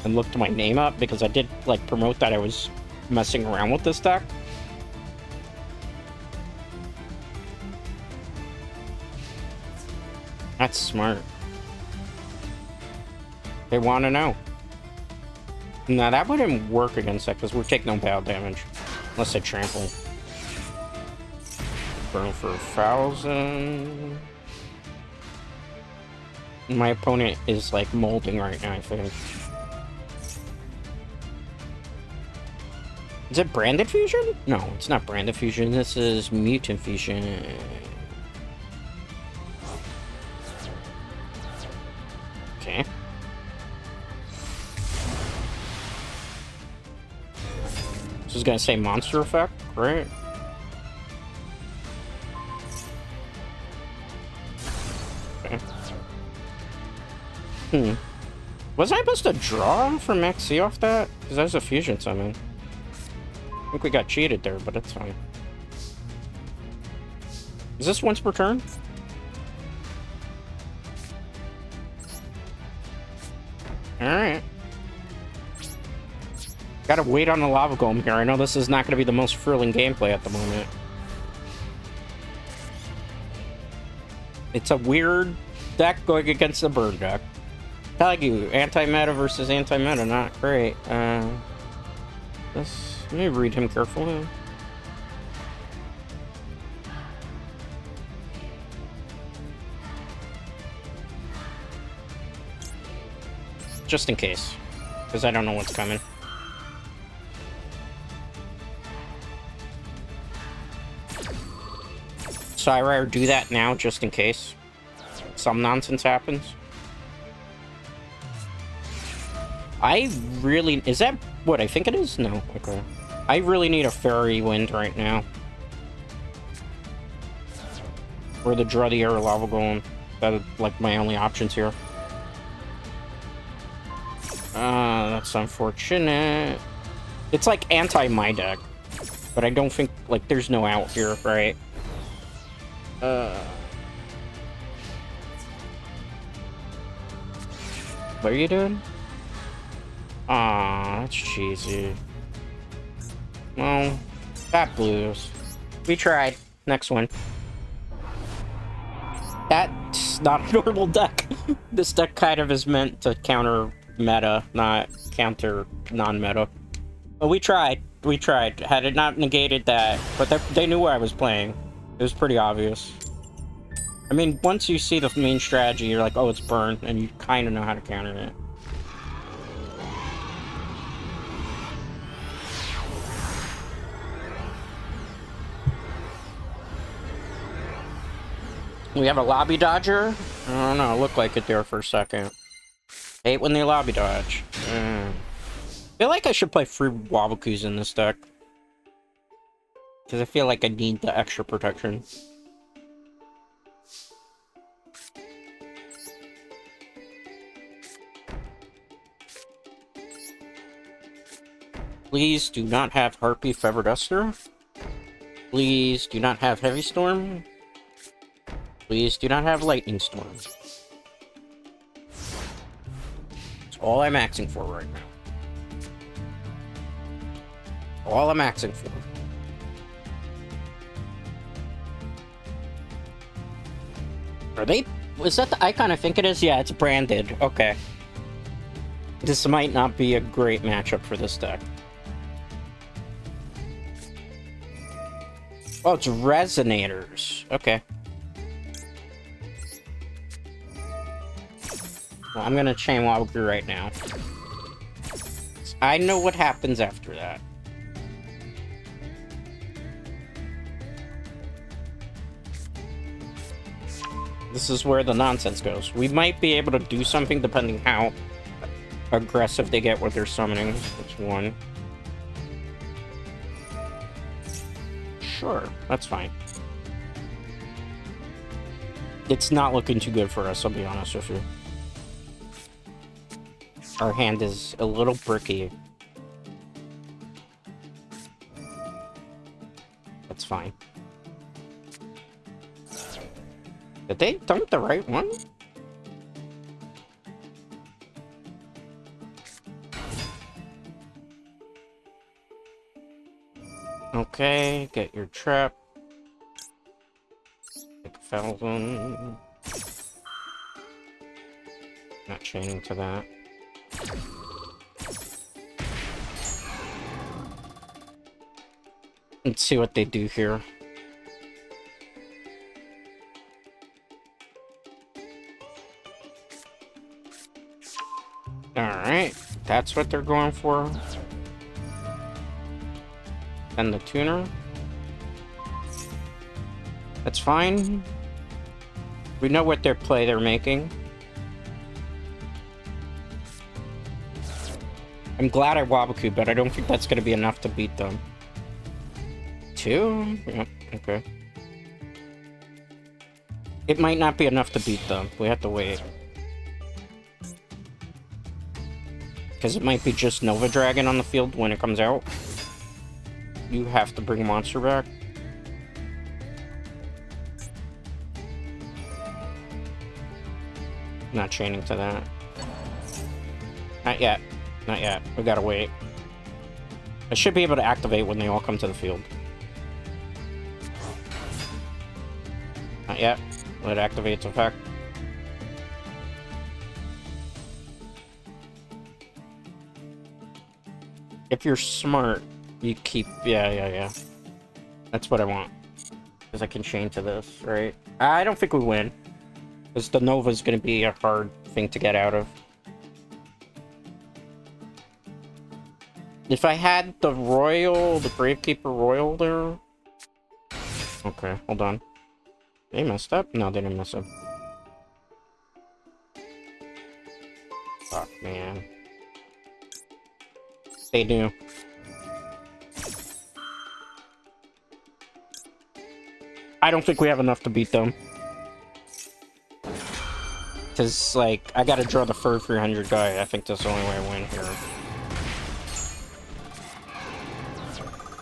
Speaker 1: and looked my name up, because I did, like, promote that I was messing around with this deck. That's smart. They want to know. Now, that wouldn't work against that, because we take no battle damage. Unless they trample. Burn for 1,000. My opponent is, like, molding right now, I think. Is it Branded Fusion? No, it's not Branded Fusion. This is Mutant Fusion. Okay. This is gonna say monster effect, right? Okay. Was I supposed to draw from XC off that? Because that was a fusion summon. I think we got cheated there, but it's fine. Is this once per turn? Alright. Gotta wait on the lava golem here. I know this is not gonna be the most thrilling gameplay at the moment. It's a weird deck going against the burn deck. Tell you, anti-meta versus anti-meta, not great. Let me read him carefully. Just in case, because I don't know what's coming. So I rather do that now, just in case some nonsense happens. I really... Is that what I think it is? No. Okay. I really need a fairy wind right now. Or the draw the air lava golem. That are, like, my only options here. That's unfortunate. It's like anti-my deck. But I don't think... Like, there's no out here, right? What are you doing? Aw, that's cheesy. Well, that blues. We tried. Next one. That's not a normal deck. This deck kind of is meant to counter meta, not counter non-meta. But we tried. We tried. Had it not negated that, but they knew what I was playing. It was pretty obvious. I mean, once you see the main strategy, you're like, oh, it's burn, and you kind of know how to counter it. We have a lobby dodger? I don't know, it looked like it there for a second. Hate when they lobby dodge. I feel like I should play free Wabakus in this deck. Because I feel like I need the extra protection. Please do not have Harpy Feather Duster. Please do not have Heavy Storm. Please do not have Lightning Storm. That's all I'm asking for right now. All I'm asking for. Are they... is that the icon I think it is? Yeah, it's branded. Okay. This might not be a great matchup for this deck. Oh, it's resonators. Okay. Well, I'm gonna chain Waboku right now. I know what happens after that. This is where the nonsense goes. We might be able to do something depending how aggressive they get with their summoning. Which one? Sure, that's fine. It's not looking too good for us, I'll be honest with you. Our hand is a little bricky. That's fine. Did they dump the right one? Okay, get your trap. Take 1,000. Not chaining to that. Let's see what they do here. Alright, that's what they're going for. And the tuner. That's fine. We know what their play they're making. I'm glad I Waboku, but I don't think that's going to be enough to beat them. 2? Yeah, okay. It might not be enough to beat them. We have to wait. Because it might be just Nova Dragon on the field when it comes out. You have to bring monster back. Not chaining to that. Not yet. Not yet. We gotta wait. I should be able to activate when they all come to the field. Not yet. Let it activate its effect. If you're smart, you keep... Yeah. That's what I want. Because I can chain to this, right? I don't think we win. Because the Nova's going to be a hard thing to get out of. If I had the Royal, the Gravekeeper Royal there... Okay, hold on. They messed up? No, they didn't mess up. Fuck, man. They do. I don't think we have enough to beat them. Because, like, I gotta draw the fur 300 guy. I think that's the only way I win here.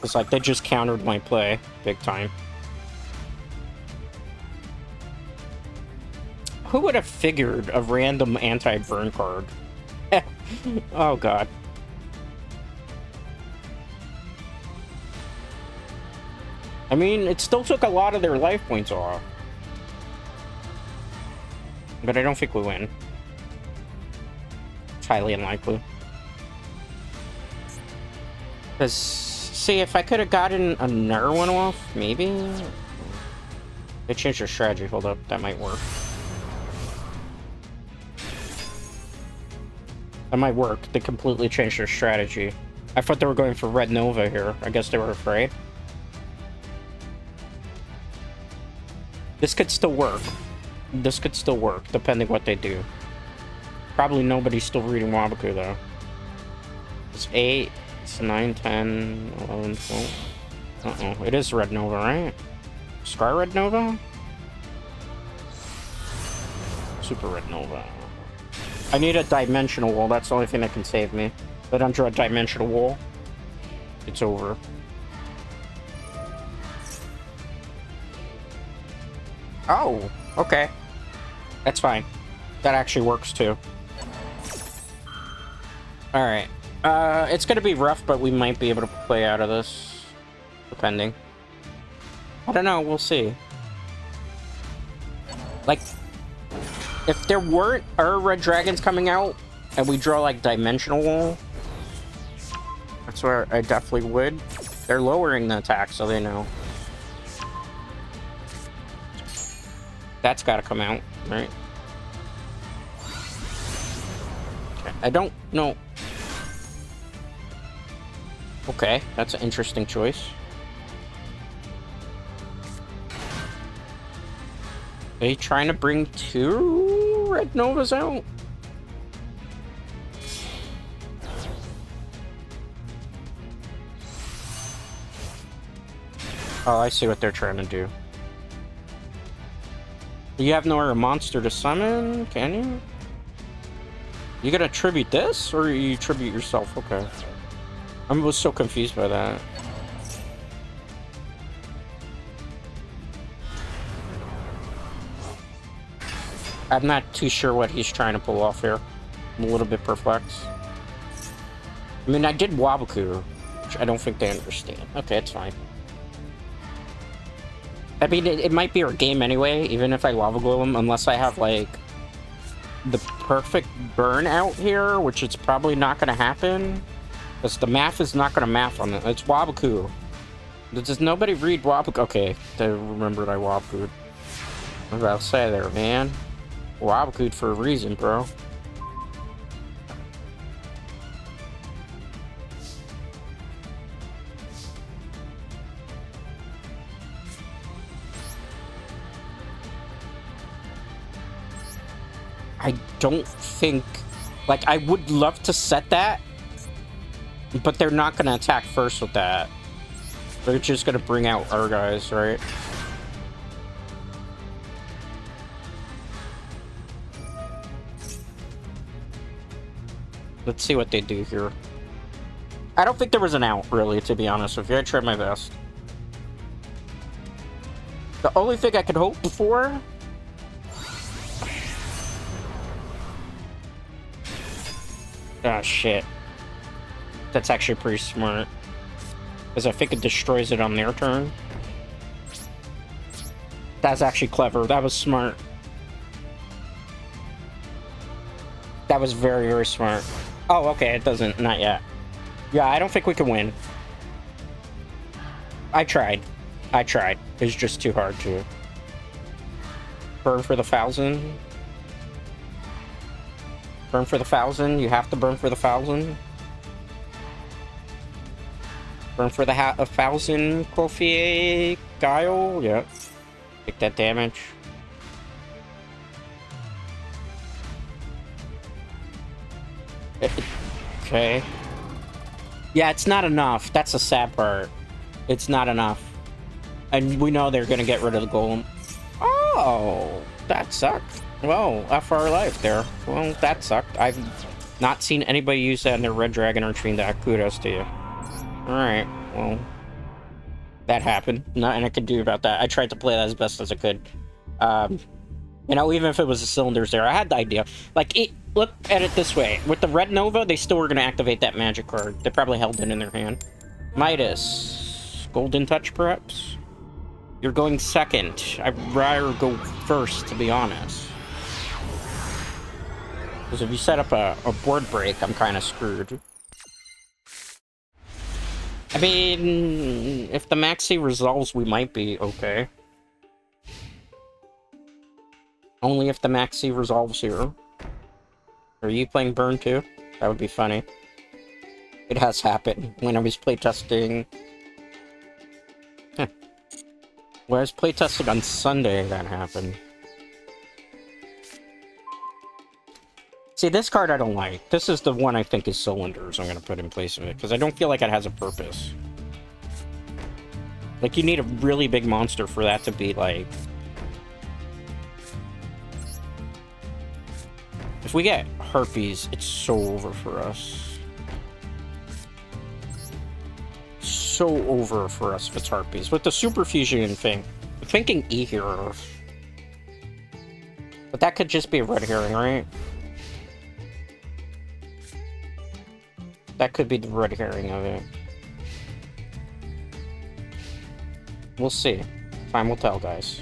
Speaker 1: It's like, they just countered my play. Big time. Who would have figured a random anti-burn card? Oh, God. I mean, it still took a lot of their life points off. But I don't think we win. It's highly unlikely. Because, see, if I could have gotten another one off, maybe? They changed their strategy. Hold up, that might work. That might work. They completely changed their strategy. I thought they were going for Red Nova here. I guess they were afraid. This could still work. This could still work, depending what they do. Probably nobody's still reading Waboku, though. It's 8, it's 9, 10, 11, 12. Uh-oh, it is Red Nova, right? Scar Red Nova? Super Red Nova. I need a Dimensional Wall, that's the only thing that can save me. If I don't draw a Dimensional Wall, it's over. Oh, okay. That's fine. That actually works too. Alright. It's gonna be rough, but we might be able to play out of this. Depending. I don't know, we'll see. Like, if there weren't our red dragons coming out, and we draw, like, dimensional wall, that's where I definitely would. They're lowering the attack, so they know. That's gotta come out, right? Okay, I don't know. Okay, that's an interesting choice. Are you trying to bring 2 red novas out? Oh, I see what they're trying to do. You have no other monster to summon, can you? You gonna tribute this, or you tribute yourself? Okay. I was so confused by that. I'm not too sure what he's trying to pull off here. I'm a little bit perplexed. I mean, I did Waboku, which I don't think they understand. Okay, it's fine. I mean, it might be our game anyway, even if I Lava Glow him, unless I have, like, the perfect burn out here, which it's probably not going to happen. Because the math is not going to math on it. It's Waboku. Does nobody read Waboku? Okay, I remembered I Waboku'd. What was I say there, man? Waboku'd for a reason, bro. I don't think... Like, I would love to set that, but they're not going to attack first with that. They're just going to bring out our guys, right? Let's see what they do here. I don't think there was an out, really, to be honest with you. I tried my best. The only thing I could hope for... Ah, shit. That's actually pretty smart. Because I think it destroys it on their turn. That's actually clever. That was smart. That was very, very smart. Oh, okay, it doesn't. Not yet. Yeah, I don't think we can win. I tried. It's just too hard to... Burn for the 1,000. Burn for the 1,000. You have to burn for the 1,000. Burn for the 1,000, Kofi Guile. Yeah. Take that damage. Okay. Yeah, it's not enough. That's a sad part. It's not enough. And we know they're gonna get rid of the golem. Oh, that sucked. Well, FR life there. Well, that sucked. I've not seen anybody use that in their red dragon or train deck. Kudos to you. Alright, well, that happened. Nothing I could do about that. I tried to play that as best as I could. You know, even if it was the cylinders there, I had the idea. Like, look at it this way. With the red Nova, they still were going to activate that magic card. They probably held it in their hand. Midas. Golden Touch, perhaps? You're going second. I'd rather go first, to be honest. Because if you set up a board break, I'm kind of screwed. I mean, if the Maxi resolves, we might be okay. Only if the Maxi resolves here. Are you playing Burn too? That would be funny. It has happened when I was playtesting. Huh. When I was playtesting on Sunday, that happened. See, this card I don't like. This is the one I think is Cylinders I'm going to put in place of it, because I don't feel like it has a purpose. Like, you need a really big monster for that to be, like... If we get Harpies, it's so over for us. So over for us if it's Harpies. With the Super Fusion thing, I'm thinking E here. But that could just be a red herring, right? That could be the red herring of it. We'll see. Time will tell, guys.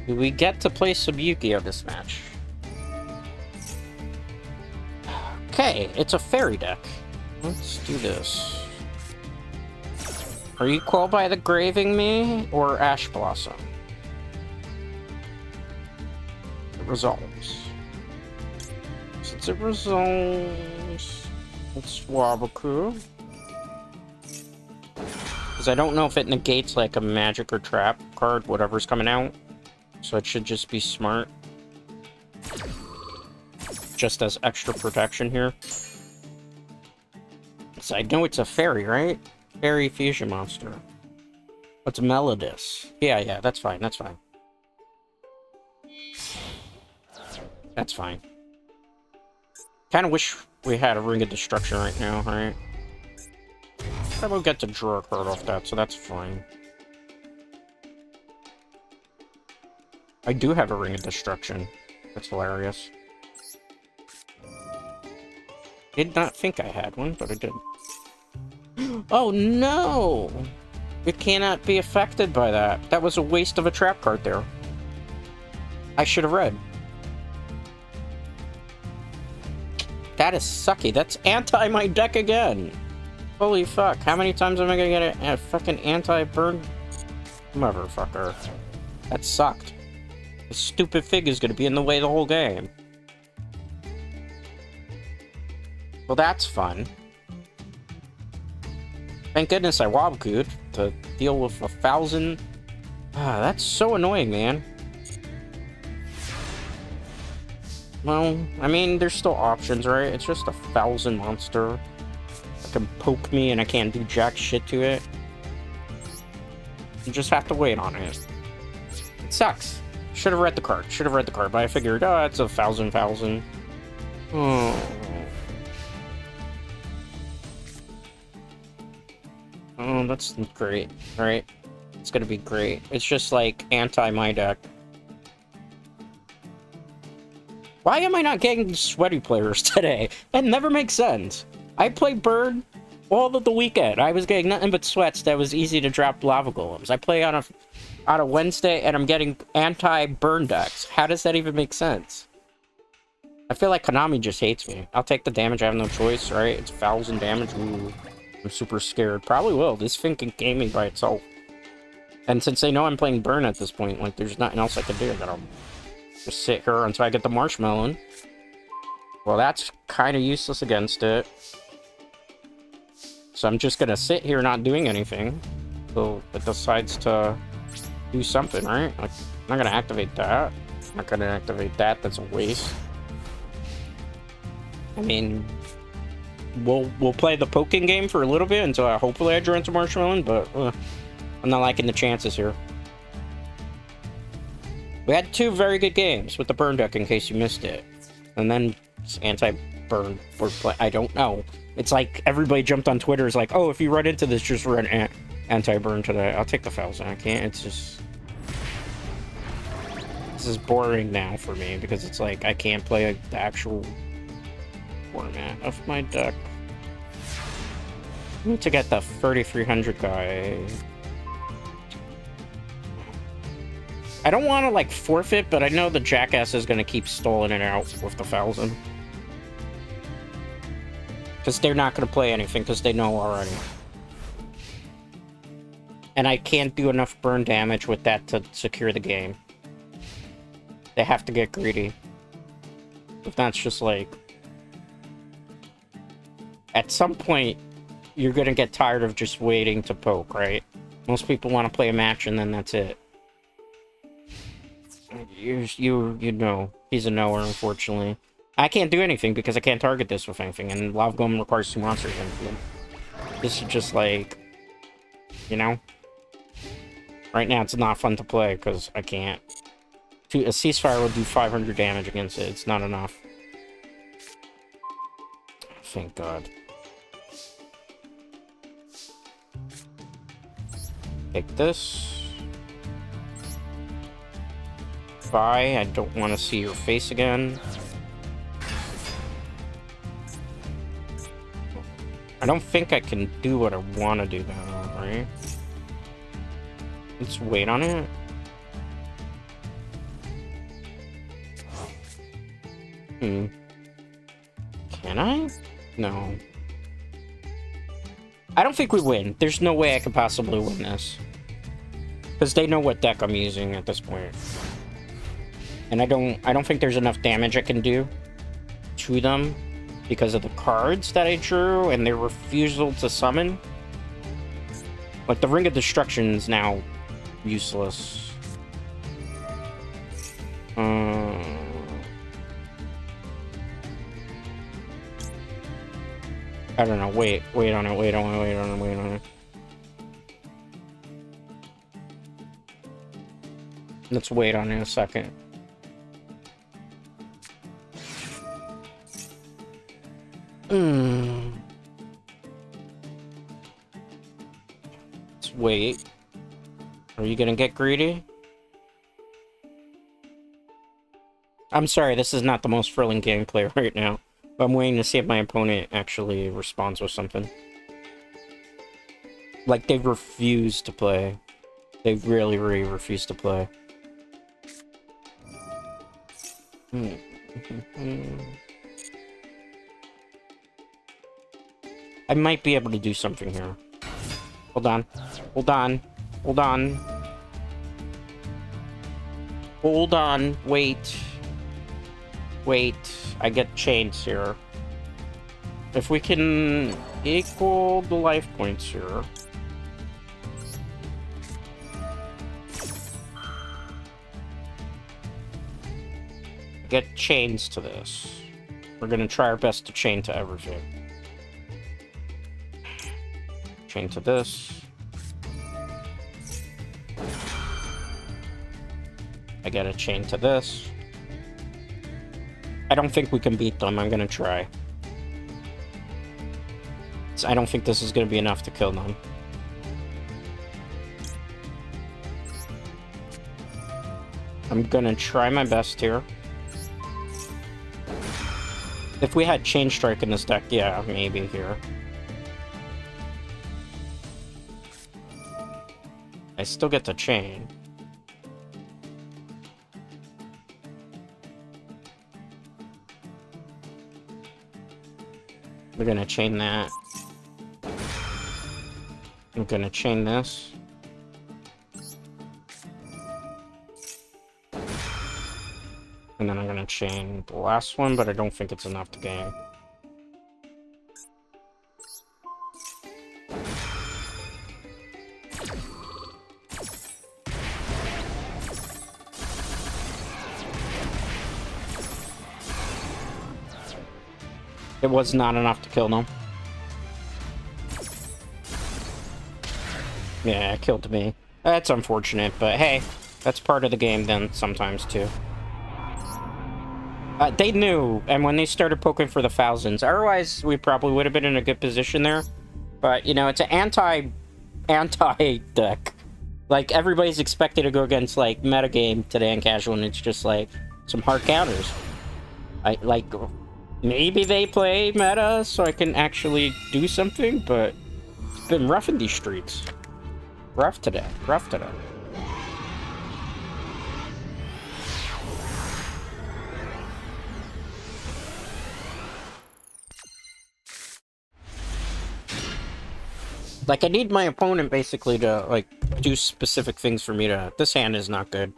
Speaker 1: Do we get to play some Yugioh this match? Okay, it's a fairy deck. Let's do this. Are you Quell by the Graving me or Ash Blossom? It resolves. Since it resolves, it's Waboku. Because I don't know if it negates like a magic or trap card, whatever's coming out. So it should just be smart. Just as extra protection here. So I know it's a fairy, right? Fairy fusion monster. What's Melodis? Yeah, that's fine, that's fine. That's fine. Kinda wish we had a Ring of Destruction right now, right? I will get to draw a card off that, so that's fine. I do have a Ring of Destruction. That's hilarious. Did not think I had one, but I did. Oh no! It cannot be affected by that. That was a waste of a trap card there. I should have read. That is sucky. That's anti my deck again. Holy fuck. How many times am I gonna get a fucking anti-burn? Motherfucker. That sucked. The stupid fig is gonna be in the way the whole game. Well, that's fun. Thank goodness I Waboku'd to deal with 1,000. Ah, that's so annoying, man. Well, I mean, there's still options, right? It's just 1,000 monster. That can poke me and I can't do jack shit to it. You just have to wait on it. It sucks. Should have read the card. Should have read the card, but I figured, oh, it's 1,000. Oh. Oh, that's great, right? It's gonna be great. It's just like anti-my deck. Why am I not getting sweaty players today? That never makes sense. I played Bird all of the weekend. I was getting nothing but sweats that was easy to drop lava golems. I play on a Wednesday and I'm getting anti-burn decks. How does that even make sense? I feel like Konami just hates me. I'll take the damage, I have no choice, right? It's 1,000 damage. Ooh. I'm super scared. Probably will. This thing can game me by itself. And since they know I'm playing Burn at this point, like, there's nothing else I can do. I gotta just sit here until I get the Marshmallow. Well, that's kind of useless against it. So I'm just gonna sit here not doing anything. So it decides to do something, right? Like, I'm not gonna activate that. I'm not gonna activate that. That's a waste. I mean... We'll play the poking game for a little bit until hopefully I draw into Marshmallow, but I'm not liking the chances here. We had 2 very good games with the burn deck in case you missed it. And then anti-burn for play. I don't know. It's like everybody jumped on Twitter is like, oh, if you run into this, just run anti-burn today. I'll take the 1,000. I can't. It's just... This is boring now for me because it's like I can't play the actual format of my deck. I need to get the 3,300 guy. I don't want to like forfeit, but I know the jackass is going to keep stalling it out with the 1,000. Because they're not going to play anything because they know already. And I can't do enough burn damage with that to secure the game. They have to get greedy. If that's just like... At some point, you're gonna get tired of just waiting to poke, right? Most people want to play a match and then that's it. You know, he's a knower, unfortunately. I can't do anything because I can't target this with anything, and Lava Golem requires 2 monsters. This is just like, you know? Right now, it's not fun to play because I can't. A ceasefire will do 500 damage against it. It's not enough. Thank God. Take this. Bye. I don't want to see your face again. I don't think I can do what I want to do now, right? Let's wait on it. Can I? No. I don't think we win. There's no way I could possibly win this. Because they know what deck I'm using at this point. And I don't think there's enough damage I can do to them because of the cards that I drew and their refusal to summon. Like, the Ring of Destruction is now useless. I don't know. Wait on it. Let's wait on it a second. Let's wait. Are you gonna get greedy? I'm sorry, this is not the most thrilling gameplay right now. I'm waiting to see if my opponent actually responds with something. Like, they refuse to play. They really, really refuse to play. I might be able to do something here. Hold on. Hold on. Hold on. Hold on. Wait. Wait. I get chains here. If we can equal the life points here. Get chains to this. We're gonna try our best to chain to everything. Chain to this. I get a chain to this. I don't think we can beat them. I'm gonna try. I don't think this is gonna be enough to kill them. I'm gonna try my best here. If we had Chain Strike in this deck, yeah, maybe here. I still get the chain. We're gonna chain that. I'm gonna chain this. And then I'm gonna chain the last one, but I don't think it's enough to gain. It was not enough to kill them. Yeah, it killed me. That's unfortunate, but hey, that's part of the game then sometimes too. They knew, and when they started poking for the thousands, otherwise we probably would have been in a good position there. But, you know, it's an anti deck. Like, everybody's expected to go against, like, metagame today in casual, and it's just, like, some hard counters. Maybe they play meta so I can actually do something, but it's been rough in these streets. Rough today. Rough today. Like, I need my opponent, basically, to, like, do specific things for me to... This hand is not good.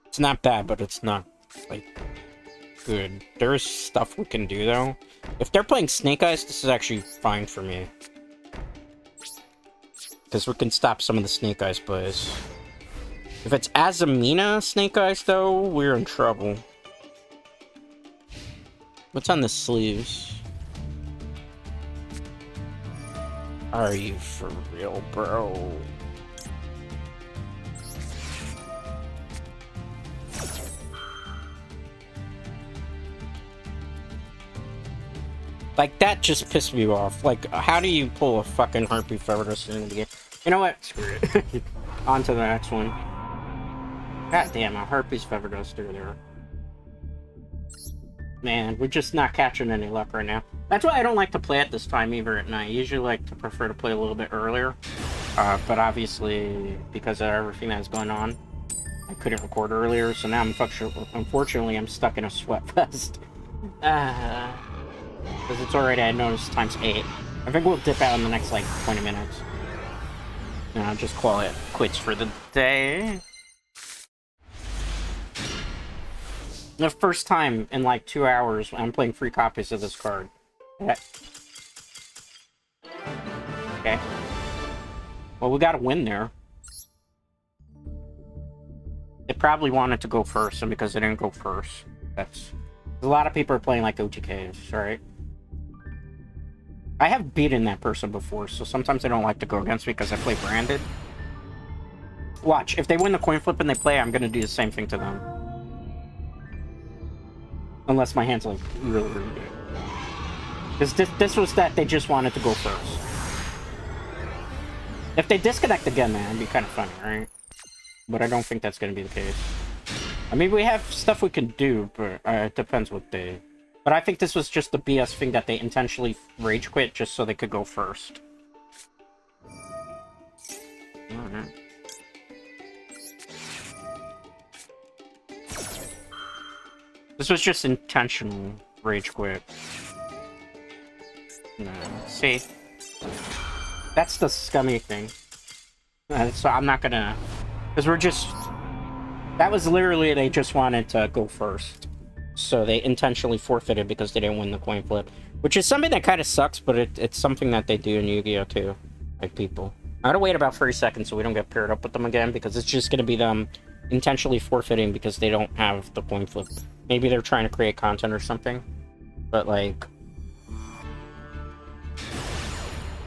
Speaker 1: It's not bad, but it's not, like, good. There is stuff we can do, though. If they're playing Snake Eyes, this is actually fine for me. Because we can stop some of the Snake Eyes plays. If it's Azamina Snake Eyes, though, we're in trouble. What's on the sleeves? Are you for real, bro? Like, that just pissed me off. Like, how do you pull a fucking Harpy Feather Duster into the game? You know what? Screw it. On to the next one. God damn, a Harpy's Feather Duster there. Man, we're just not catching any luck right now. That's why I don't like to play at this time either at night. I usually like to prefer to play a little bit earlier. But obviously, because of everything that's going on, I couldn't record earlier, so now unfortunately, I'm stuck in a sweat fest. Because it's already, I noticed, times 8. I think we'll dip out in the next, like, 20 minutes. And I'll just call it quits for the day. The first time in, like, 2 hours I'm playing 3 copies of this card. Yeah. Okay. Well, we got a win there. They probably wanted to go first, and because they didn't go first, that's... A lot of people are playing like OTKs, right? I have beaten that person before, so sometimes they don't like to go against me because I play branded. Watch, if they win the coin flip and they play, I'm gonna do the same thing to them. Unless my hand's like really, really good. Because this was that they just wanted to go first. If they disconnect again, man, it'd be kind of funny, right? But I don't think that's gonna be the case. I mean, we have stuff we can do, but it depends what they... But I think this was just the BS thing that they intentionally rage quit just so they could go first. Alright. This was just intentional rage quit. No, see? That's the scummy thing. So I'm not gonna... Because we're just... That was literally, they just wanted to go first. So they intentionally forfeited because they didn't win the coin flip. Which is something that kind of sucks, but it's something that they do in Yu-Gi-Oh! Too. Like, people. I gotta wait about 30 seconds so we don't get paired up with them again, because it's just gonna be them intentionally forfeiting because they don't have the coin flip. Maybe they're trying to create content or something. But, like...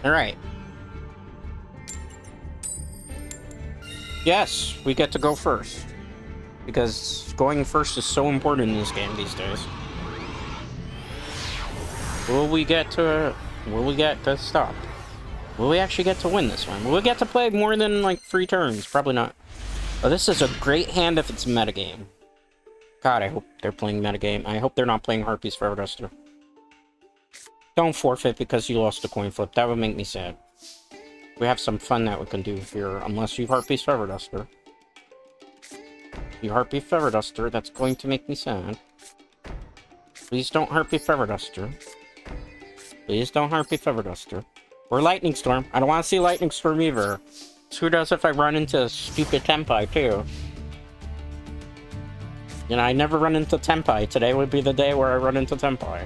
Speaker 1: Alright. Yes, we get to go first. Because going first is so important in this game these days. Will we get to stop? Will we actually get to win this one? Will we get to play more than, like, 3 turns? Probably not. Oh, this is a great hand if it's metagame. God, I hope they're playing metagame. I hope they're not playing Harpy's Forever Duster. Don't forfeit because you lost the coin flip. That would make me sad. We have some fun that we can do here, unless you Harpy's Forever Duster. You Harpy Feather Duster, that's going to make me sad. Please don't Harpy Feather Duster. Please don't Harpy Feather Duster. Or Lightning Storm. I don't want to see Lightning Storm either. So who does if I run into stupid Tempai, too? You know, I never run into Tempai. Today would be the day where I run into Tempai.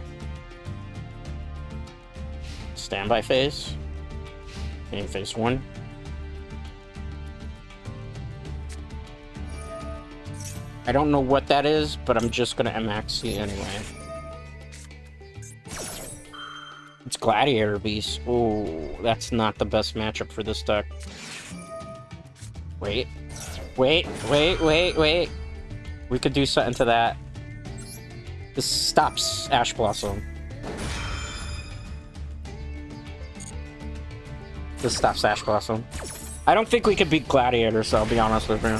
Speaker 1: Standby phase. Okay, phase 1. I don't know what that is, but I'm just gonna MXC anyway. It's Gladiator Beast. Ooh, that's not the best matchup for this deck. Wait. Wait. We could do something to that. This stops Ash Blossom. This stops Ash Blossom. I don't think we could beat Gladiator, so I'll be honest with you.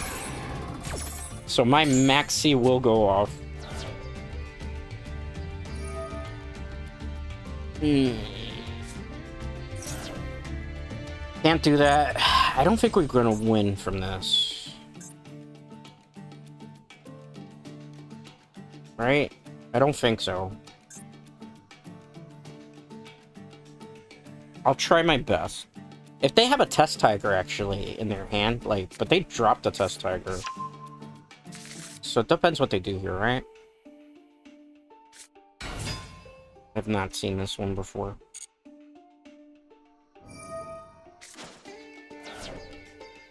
Speaker 1: So my Maxi will go off. Can't do that. I don't think we're gonna win from this. Right? I don't think so. I'll try my best. If they have a Test Tiger actually in their hand, like, but they dropped the Test Tiger. So it depends what they do here, right? I've not seen this one before.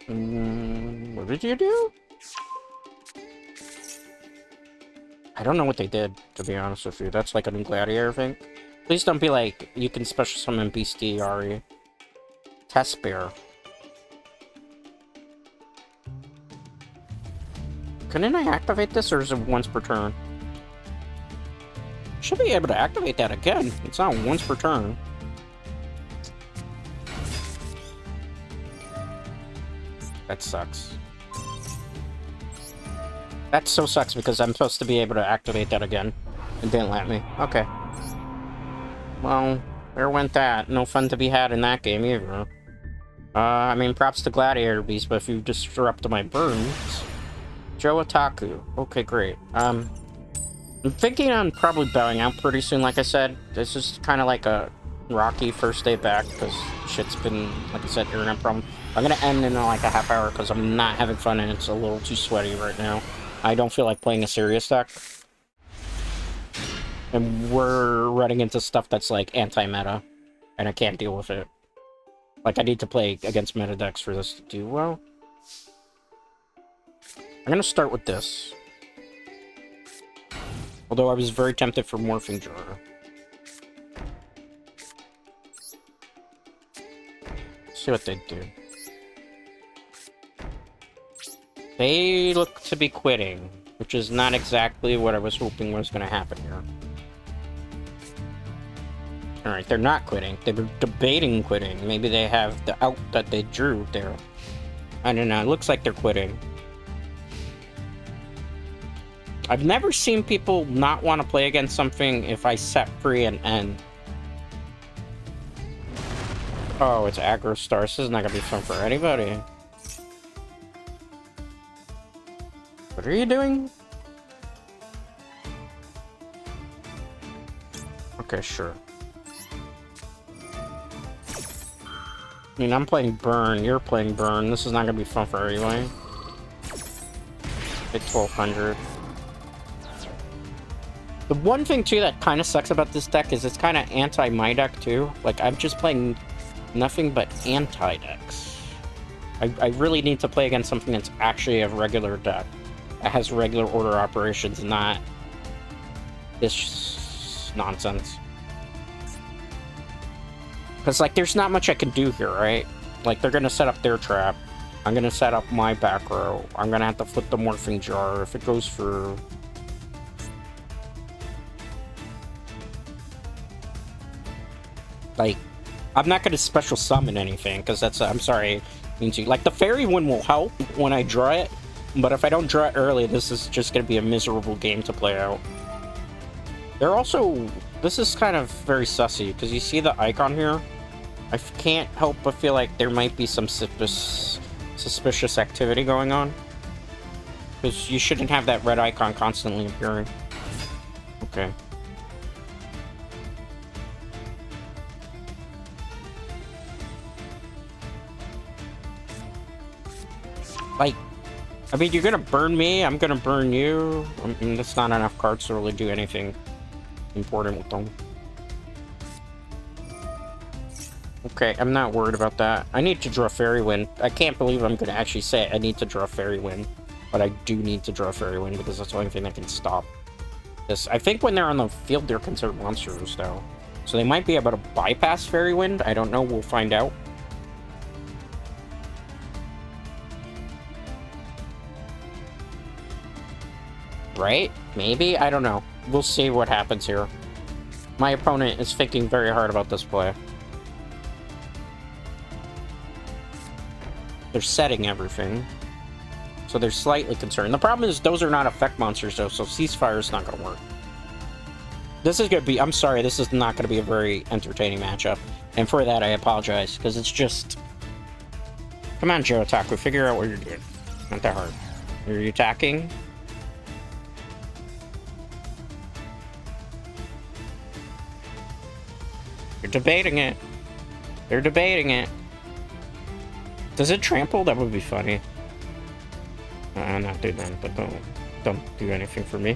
Speaker 1: What did you do? I don't know what they did, to be honest with you. That's like a new Gladiator thing. Please don't be like, you can special summon Bestiari. Test Bear. Couldn't I activate this, or is it once per turn? Should be able to activate that again. It's not once per turn. That sucks. That so sucks because I'm supposed to be able to activate that again. It didn't let me. Okay. Well, there went that. No fun to be had in that game either. I mean, props to Gladiator Beast, but if you disrupt my burns... Joe Otaku. Okay, great. I'm thinking on probably bowing out pretty soon, like I said. This is kind of like a rocky first day back, because shit's been, like I said, internet problem. I'm gonna end in like a half hour, because I'm not having fun, and it's a little too sweaty right now. I don't feel like playing a serious deck. And we're running into stuff that's like anti-meta, and I can't deal with it. Like, I need to play against meta decks for this to do well. I'm gonna start with this. Although I was very tempted for Morphing Jar. See what they do. They look to be quitting, which is not exactly what I was hoping was gonna happen here. Alright, they're not quitting. They were debating quitting. Maybe they have the out that they drew there. I don't know. It looks like they're quitting. I've never seen people not want to play against something if I set free an end. Oh, it's aggro star. This is not going to be fun for anybody. What are you doing? Okay, sure. I mean, I'm playing Burn, you're playing Burn. This is not gonna be fun for everybody. Hit 1200. The one thing, too, that kind of sucks about this deck is it's kind of anti-my deck, too. Like, I'm just playing nothing but anti-decks. I really need to play against something that's actually a regular deck. That has regular order operations, not this nonsense. Because, like, there's not much I can do here, right? Like, they're gonna set up their trap. I'm gonna set up my back row. I'm gonna have to flip the Morphing Jar if it goes through. Like, I'm not gonna special summon anything, because that's, I'm sorry, means you. Like, the Fairy one will help when I draw it, but if I don't draw it early, this is just gonna be a miserable game to play out. They're also, this is kind of very sussy, because you see the icon here? I can't help but feel like there might be some suspicious activity going on. Because you shouldn't have that red icon constantly appearing. Okay. Like, I mean, you're gonna burn me, I'm gonna burn you. I mean, that's not enough cards to really do anything important with them. Okay, I'm not worried about that. I need to draw Fairy Wind. I can't believe I'm gonna actually say I need to draw Fairy Wind. But I do need to draw Fairy Wind because that's the only thing that can stop this. I think when they're on the field, they're considered monsters, though. So they might be able to bypass Fairy Wind. I don't know. We'll find out. Right? Maybe? I don't know. We'll see what happens here. My opponent is thinking very hard about this play. They're setting everything. So they're slightly concerned. The problem is those are not effect monsters, though, so Ceasefire is not going to work. This is going to be... I'm sorry, this is not going to be a very entertaining matchup. And for that, I apologize, because it's just... Come on, Joe Otaku, figure out what you're doing. Not that hard. Are you attacking? You're debating it. They're debating it. Does it trample? That would be funny. I'm not doing that, but don't do anything for me.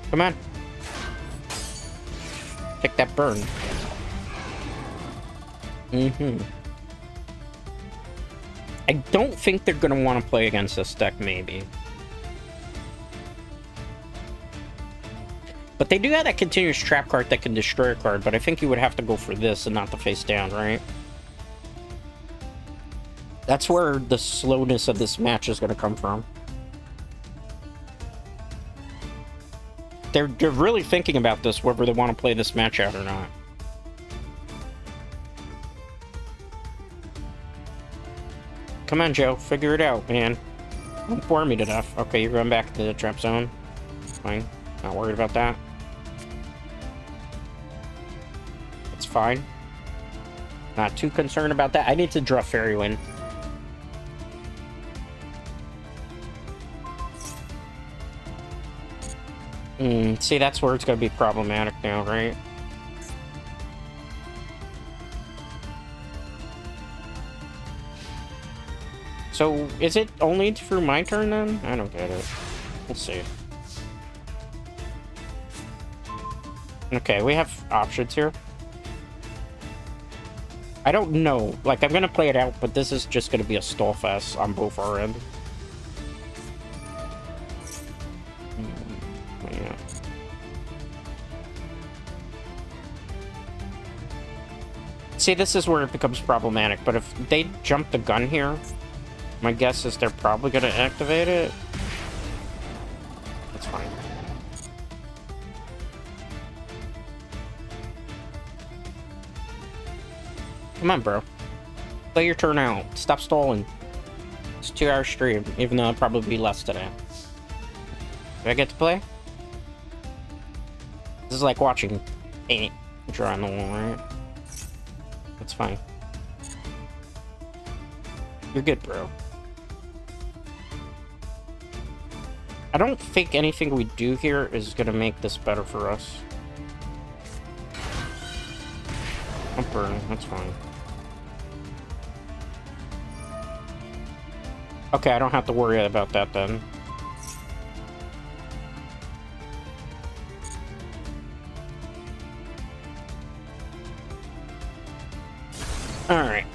Speaker 1: Come on. Take that burn. I don't think they're going to want to play against this deck, maybe. But they do have that continuous trap card that can destroy a card, but I think you would have to go for this and not the face down, right? That's where the slowness of this match is going to come from. They're really thinking about this, whether they want to play this match out or not. Come on, Joe. Figure it out, man. Don't bore me to death. Okay, you're going back to the trap zone. Fine. Not worried about that. It's fine. Not too concerned about that. I need to draw Fairy Wind. See, that's where it's going to be problematic now, right? So, is it only through my turn, then? I don't get it. We'll see. Okay, we have options here. I don't know. Like, I'm gonna play it out, but this is just gonna be a stall fest on both our end. Yeah. See, this is where it becomes problematic, but if they jump the gun here, my guess is they're probably gonna activate it. That's fine. Come on, bro. Play your turn out. Stop stalling. It's a 2-hour stream, even though it'll probably be less today. Do I get to play? This is like watching paint draw on the wall, right? That's fine. You're good, bro. I don't think anything we do here is gonna make this better for us. I'm burning, that's fine. Okay, I don't have to worry about that then. Alright.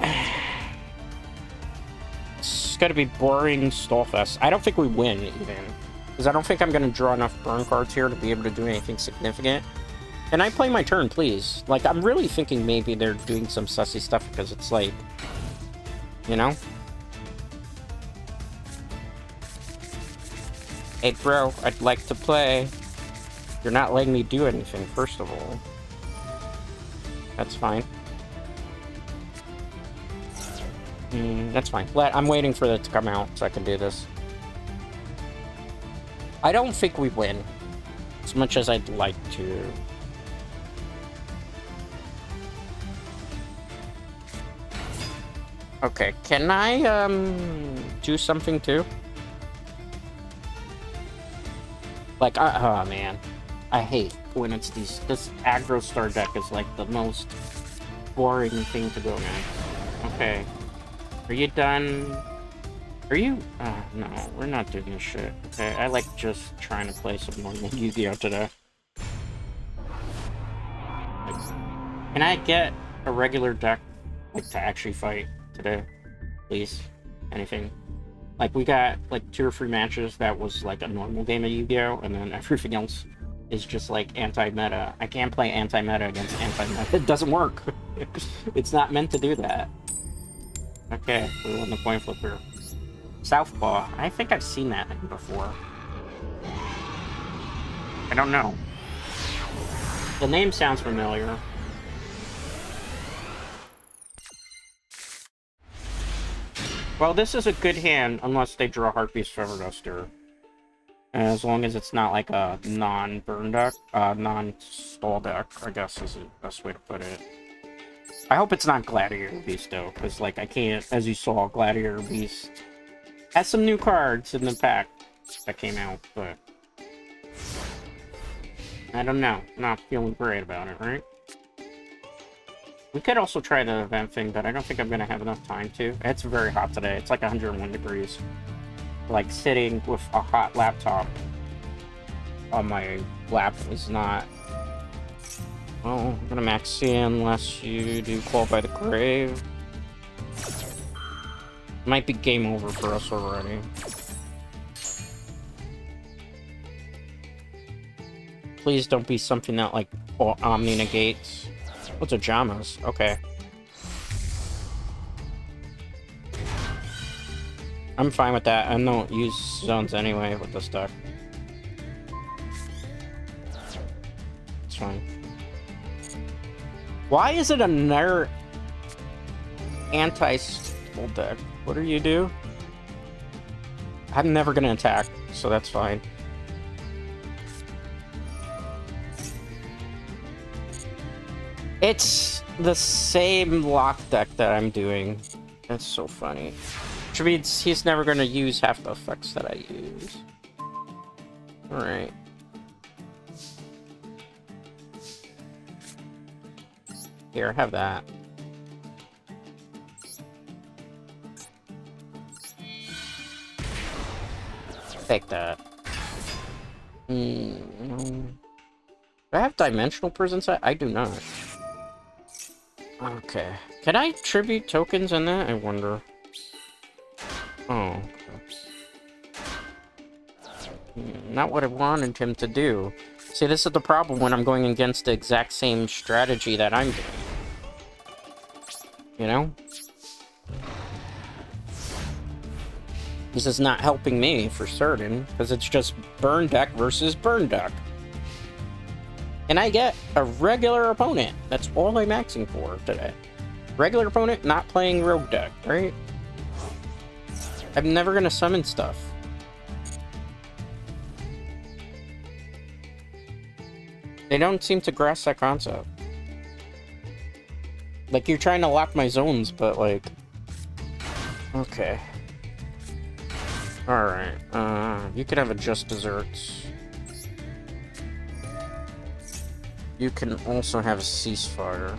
Speaker 1: It's gotta be boring stallfest. I don't think we win, even. Because I don't think I'm gonna draw enough burn cards here to be able to do anything significant. Can I play my turn, please? Like, I'm really thinking maybe they're doing some sussy stuff because it's like... You know? Hey, bro, I'd like to play. You're not letting me do anything, first of all. That's fine. That's fine. I'm waiting for it to come out so I can do this. I don't think we win. As much as I'd like to. Okay, can I, do something too? Like, oh man. I hate when it's these... This aggro star deck is like the most boring thing to go against. Okay. Are you done? Are you... no, we're not doing this shit. Okay, I like just trying to play some normal Yu-Gi-Oh! Today. Like, can I get a regular deck, like, to actually fight today? Please? Anything? Like, we got, like, 2 or 3 matches that was, like, a normal game of Yu-Gi-Oh! And then everything else is just, like, anti-meta. I can't play anti-meta against anti-meta. It doesn't work. It's not meant to do that. Okay, we won the coin flipper. Southpaw. I think I've seen that before. I don't know. The name sounds familiar. Well, this is a good hand, unless they draw Heartbeast Feather Duster. As long as it's not like a non-burn deck, non-stall deck, I guess is the best way to put it. I hope it's not Gladiator Beast, though, because, like, I can't, as you saw, Gladiator Beast has some new cards in the pack that came out, but I don't know. Not feeling great about it, right? We could also try the event thing, but I don't think I'm going to have enough time to. It's very hot today. It's like 101 degrees. Like, sitting with a hot laptop on my lap is not... Well, I'm gonna max C unless you do Call by the Grave. Might be game over for us already. Please don't be something that, like, Omni negates. What's a Jamas? Okay. I'm fine with that. I don't use zones anyway with this deck. It's fine. Why is it another anti-stall deck? What do you do? I'm never gonna attack, so that's fine. It's the same lock deck that I'm doing. That's so funny. Which means he's never gonna use half the effects that I use. Alright. Here, have that. Take that. Do I have Dimensional Prison Set? I do not. Okay. Can I tribute tokens in that? I wonder. Oh. Not what I wanted him to do. See, this is the problem when I'm going against the exact same strategy that I'm doing. You know? This is not helping me, for certain, because it's just burn deck versus burn deck. And I get a regular opponent. That's all I'm maxing for today. Regular opponent, not playing rogue deck, right? I'm never gonna summon stuff. They don't seem to grasp that concept. Like, you're trying to lock my zones, but like... Okay. Alright, you can have a Just Desserts. You can also have a Ceasefire.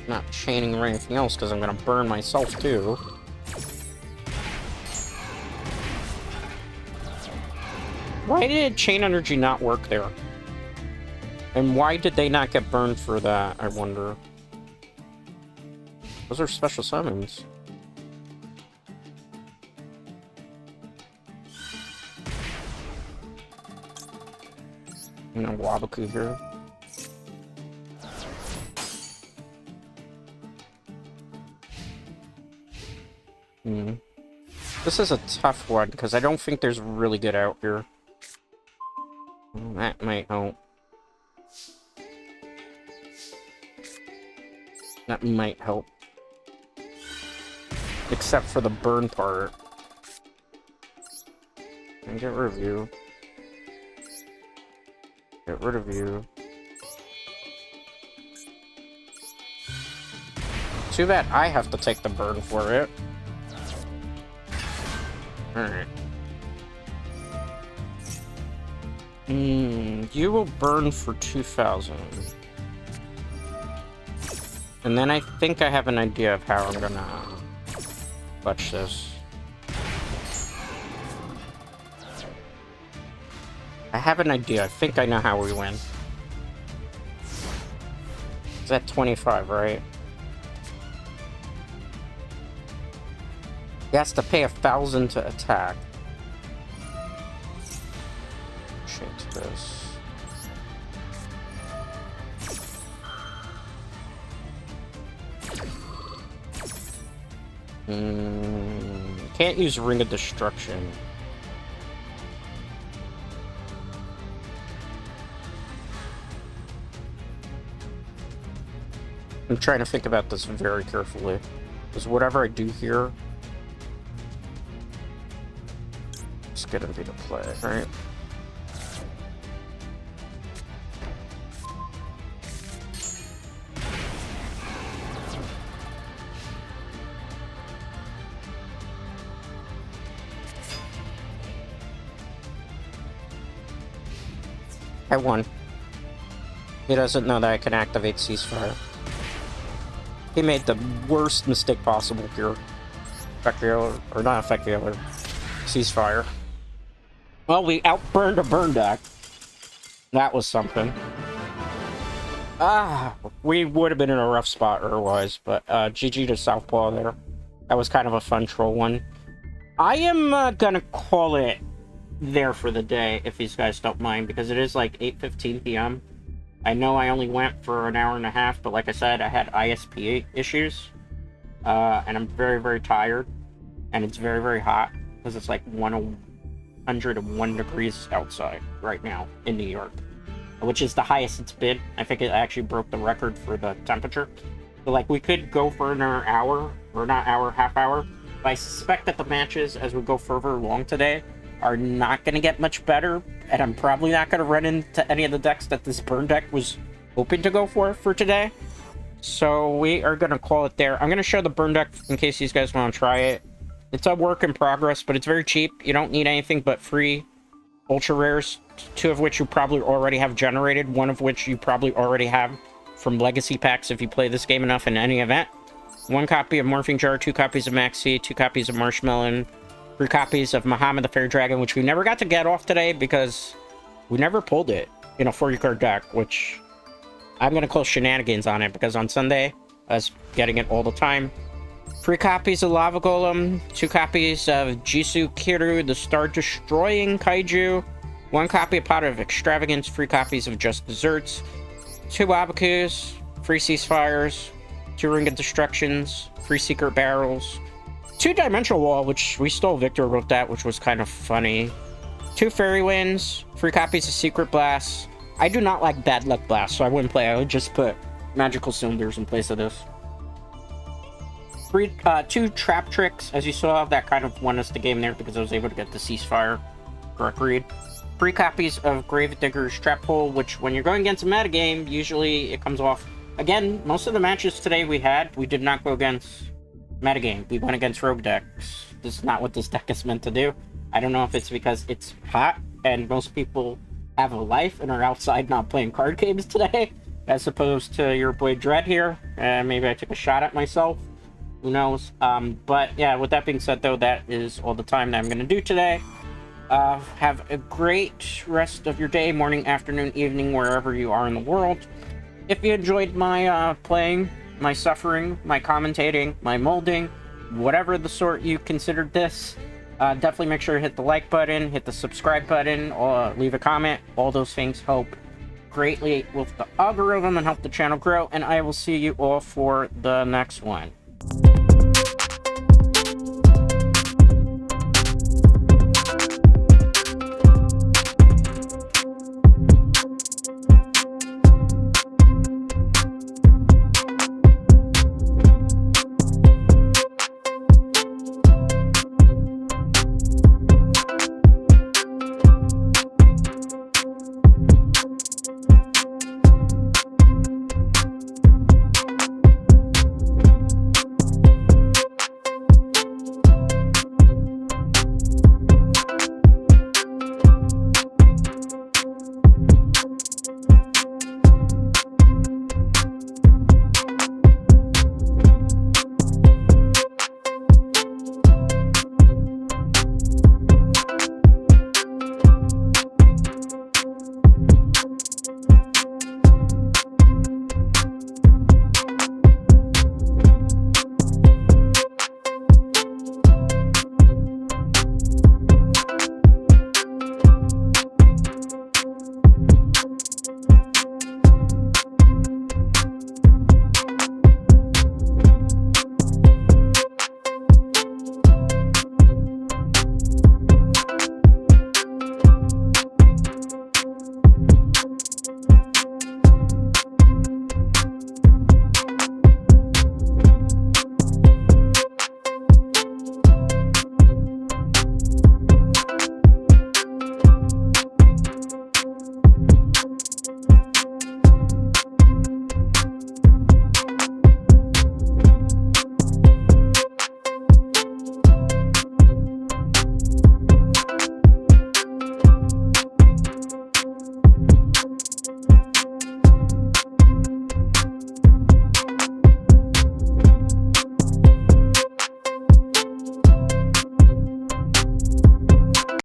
Speaker 1: Not chaining or anything else, because I'm gonna burn myself, too. Why did Chain Energy not work there? And why did they not get burned for that, I wonder? Those are special summons. And a Wabaku here. This is a tough one, because I don't think there's really good out here. That might help. That might help. Except for the burn part. And get rid of you. Get rid of you. Too bad I have to take the burn for it. Alright. You will burn for 2,000. And then I think I have an idea of how I'm gonna clutch this. I have an idea. I think I know how we win. It's at 25, right? He has to pay 1,000 to attack. Change this. Can't use Ring of Destruction. I'm trying to think about this very carefully. Because whatever I do here, it's gonna be the play, right? I won. He doesn't know that I can activate Ceasefire. He made the worst mistake possible here. Effectual, or not effectual, Ceasefire. Well, we outburned a burn deck. That was something. We would have been in a rough spot otherwise, but GG to Southpaw there. That was kind of a fun troll one. I am gonna call it there for the day, if these guys don't mind, because it is like 8:15 p.m. I know I only went for an hour and a half, but like I said, I had ISP issues, and I'm very, very tired, and it's very, very hot, because it's like 101 degrees outside right now in New York, which is the highest it's been. I think it actually broke the record for the temperature. So like, we could go for another hour, or not hour, half hour, but I suspect that the matches, as we go further along today, are not going to get much better, and I'm probably not going to run into any of the decks that this burn deck was hoping to go for today. So we are going to call it there. I'm going to show the burn deck in case these guys want to try it. It's a work in progress, but it's very cheap. You don't need anything but free ultra rares, 2 of which you probably already have generated, 1 of which you probably already have from legacy packs if you play this game enough in any event. 1 copy of Morphing Jar, 2 copies of Maxi, 2 copies of Marshmelon, 3 copies of Muhammad the Fair Dragon, which we never got to get off today because we never pulled it in a 40-card deck, which I'm going to call shenanigans on it because on Sunday I was getting it all the time. 3 copies of Lava Golem, 2 copies of Jisoo Kiru, the Star-Destroying Kaiju, 1 copy of Pot of Extravagance, 3 copies of Just Desserts, 2 Abakus, 3 Ceasefires, 2 Ring of Destructions, 3 Secret Barrels, 2 Dimensional Wall, which we stole Victor wrote that, which was kind of funny, 2 Fairy Winds, 3 copies of Secret Blasts. I do not like Bad Luck Blast, so I wouldn't play. I would just put Magical Cylinders in place of this. 2 Trap Tricks, as you saw, that kind of won us the game there because I was able to get the Ceasefire correct read. 3 copies of Gravedigger's Trap Hole, which when you're going against a metagame, usually it comes off. Again, most of the matches today we did not go against metagame. We went against rogue decks. This is not what this deck is meant to do. I don't know if it's because it's hot and most people have a life and are outside not playing card games today, as opposed to your boy Dread here. Maybe I took a shot at myself. Who knows? But yeah, with that being said, though, that is all the time that I'm going to do today. Have a great rest of your day, morning, afternoon, evening, wherever you are in the world. If you enjoyed my playing, my suffering, my commentating, my molding, whatever the sort you considered this, definitely make sure to hit the like button, hit the subscribe button, or leave a comment. All those things help greatly with the algorithm and help the channel grow, and I will see you all for the next one.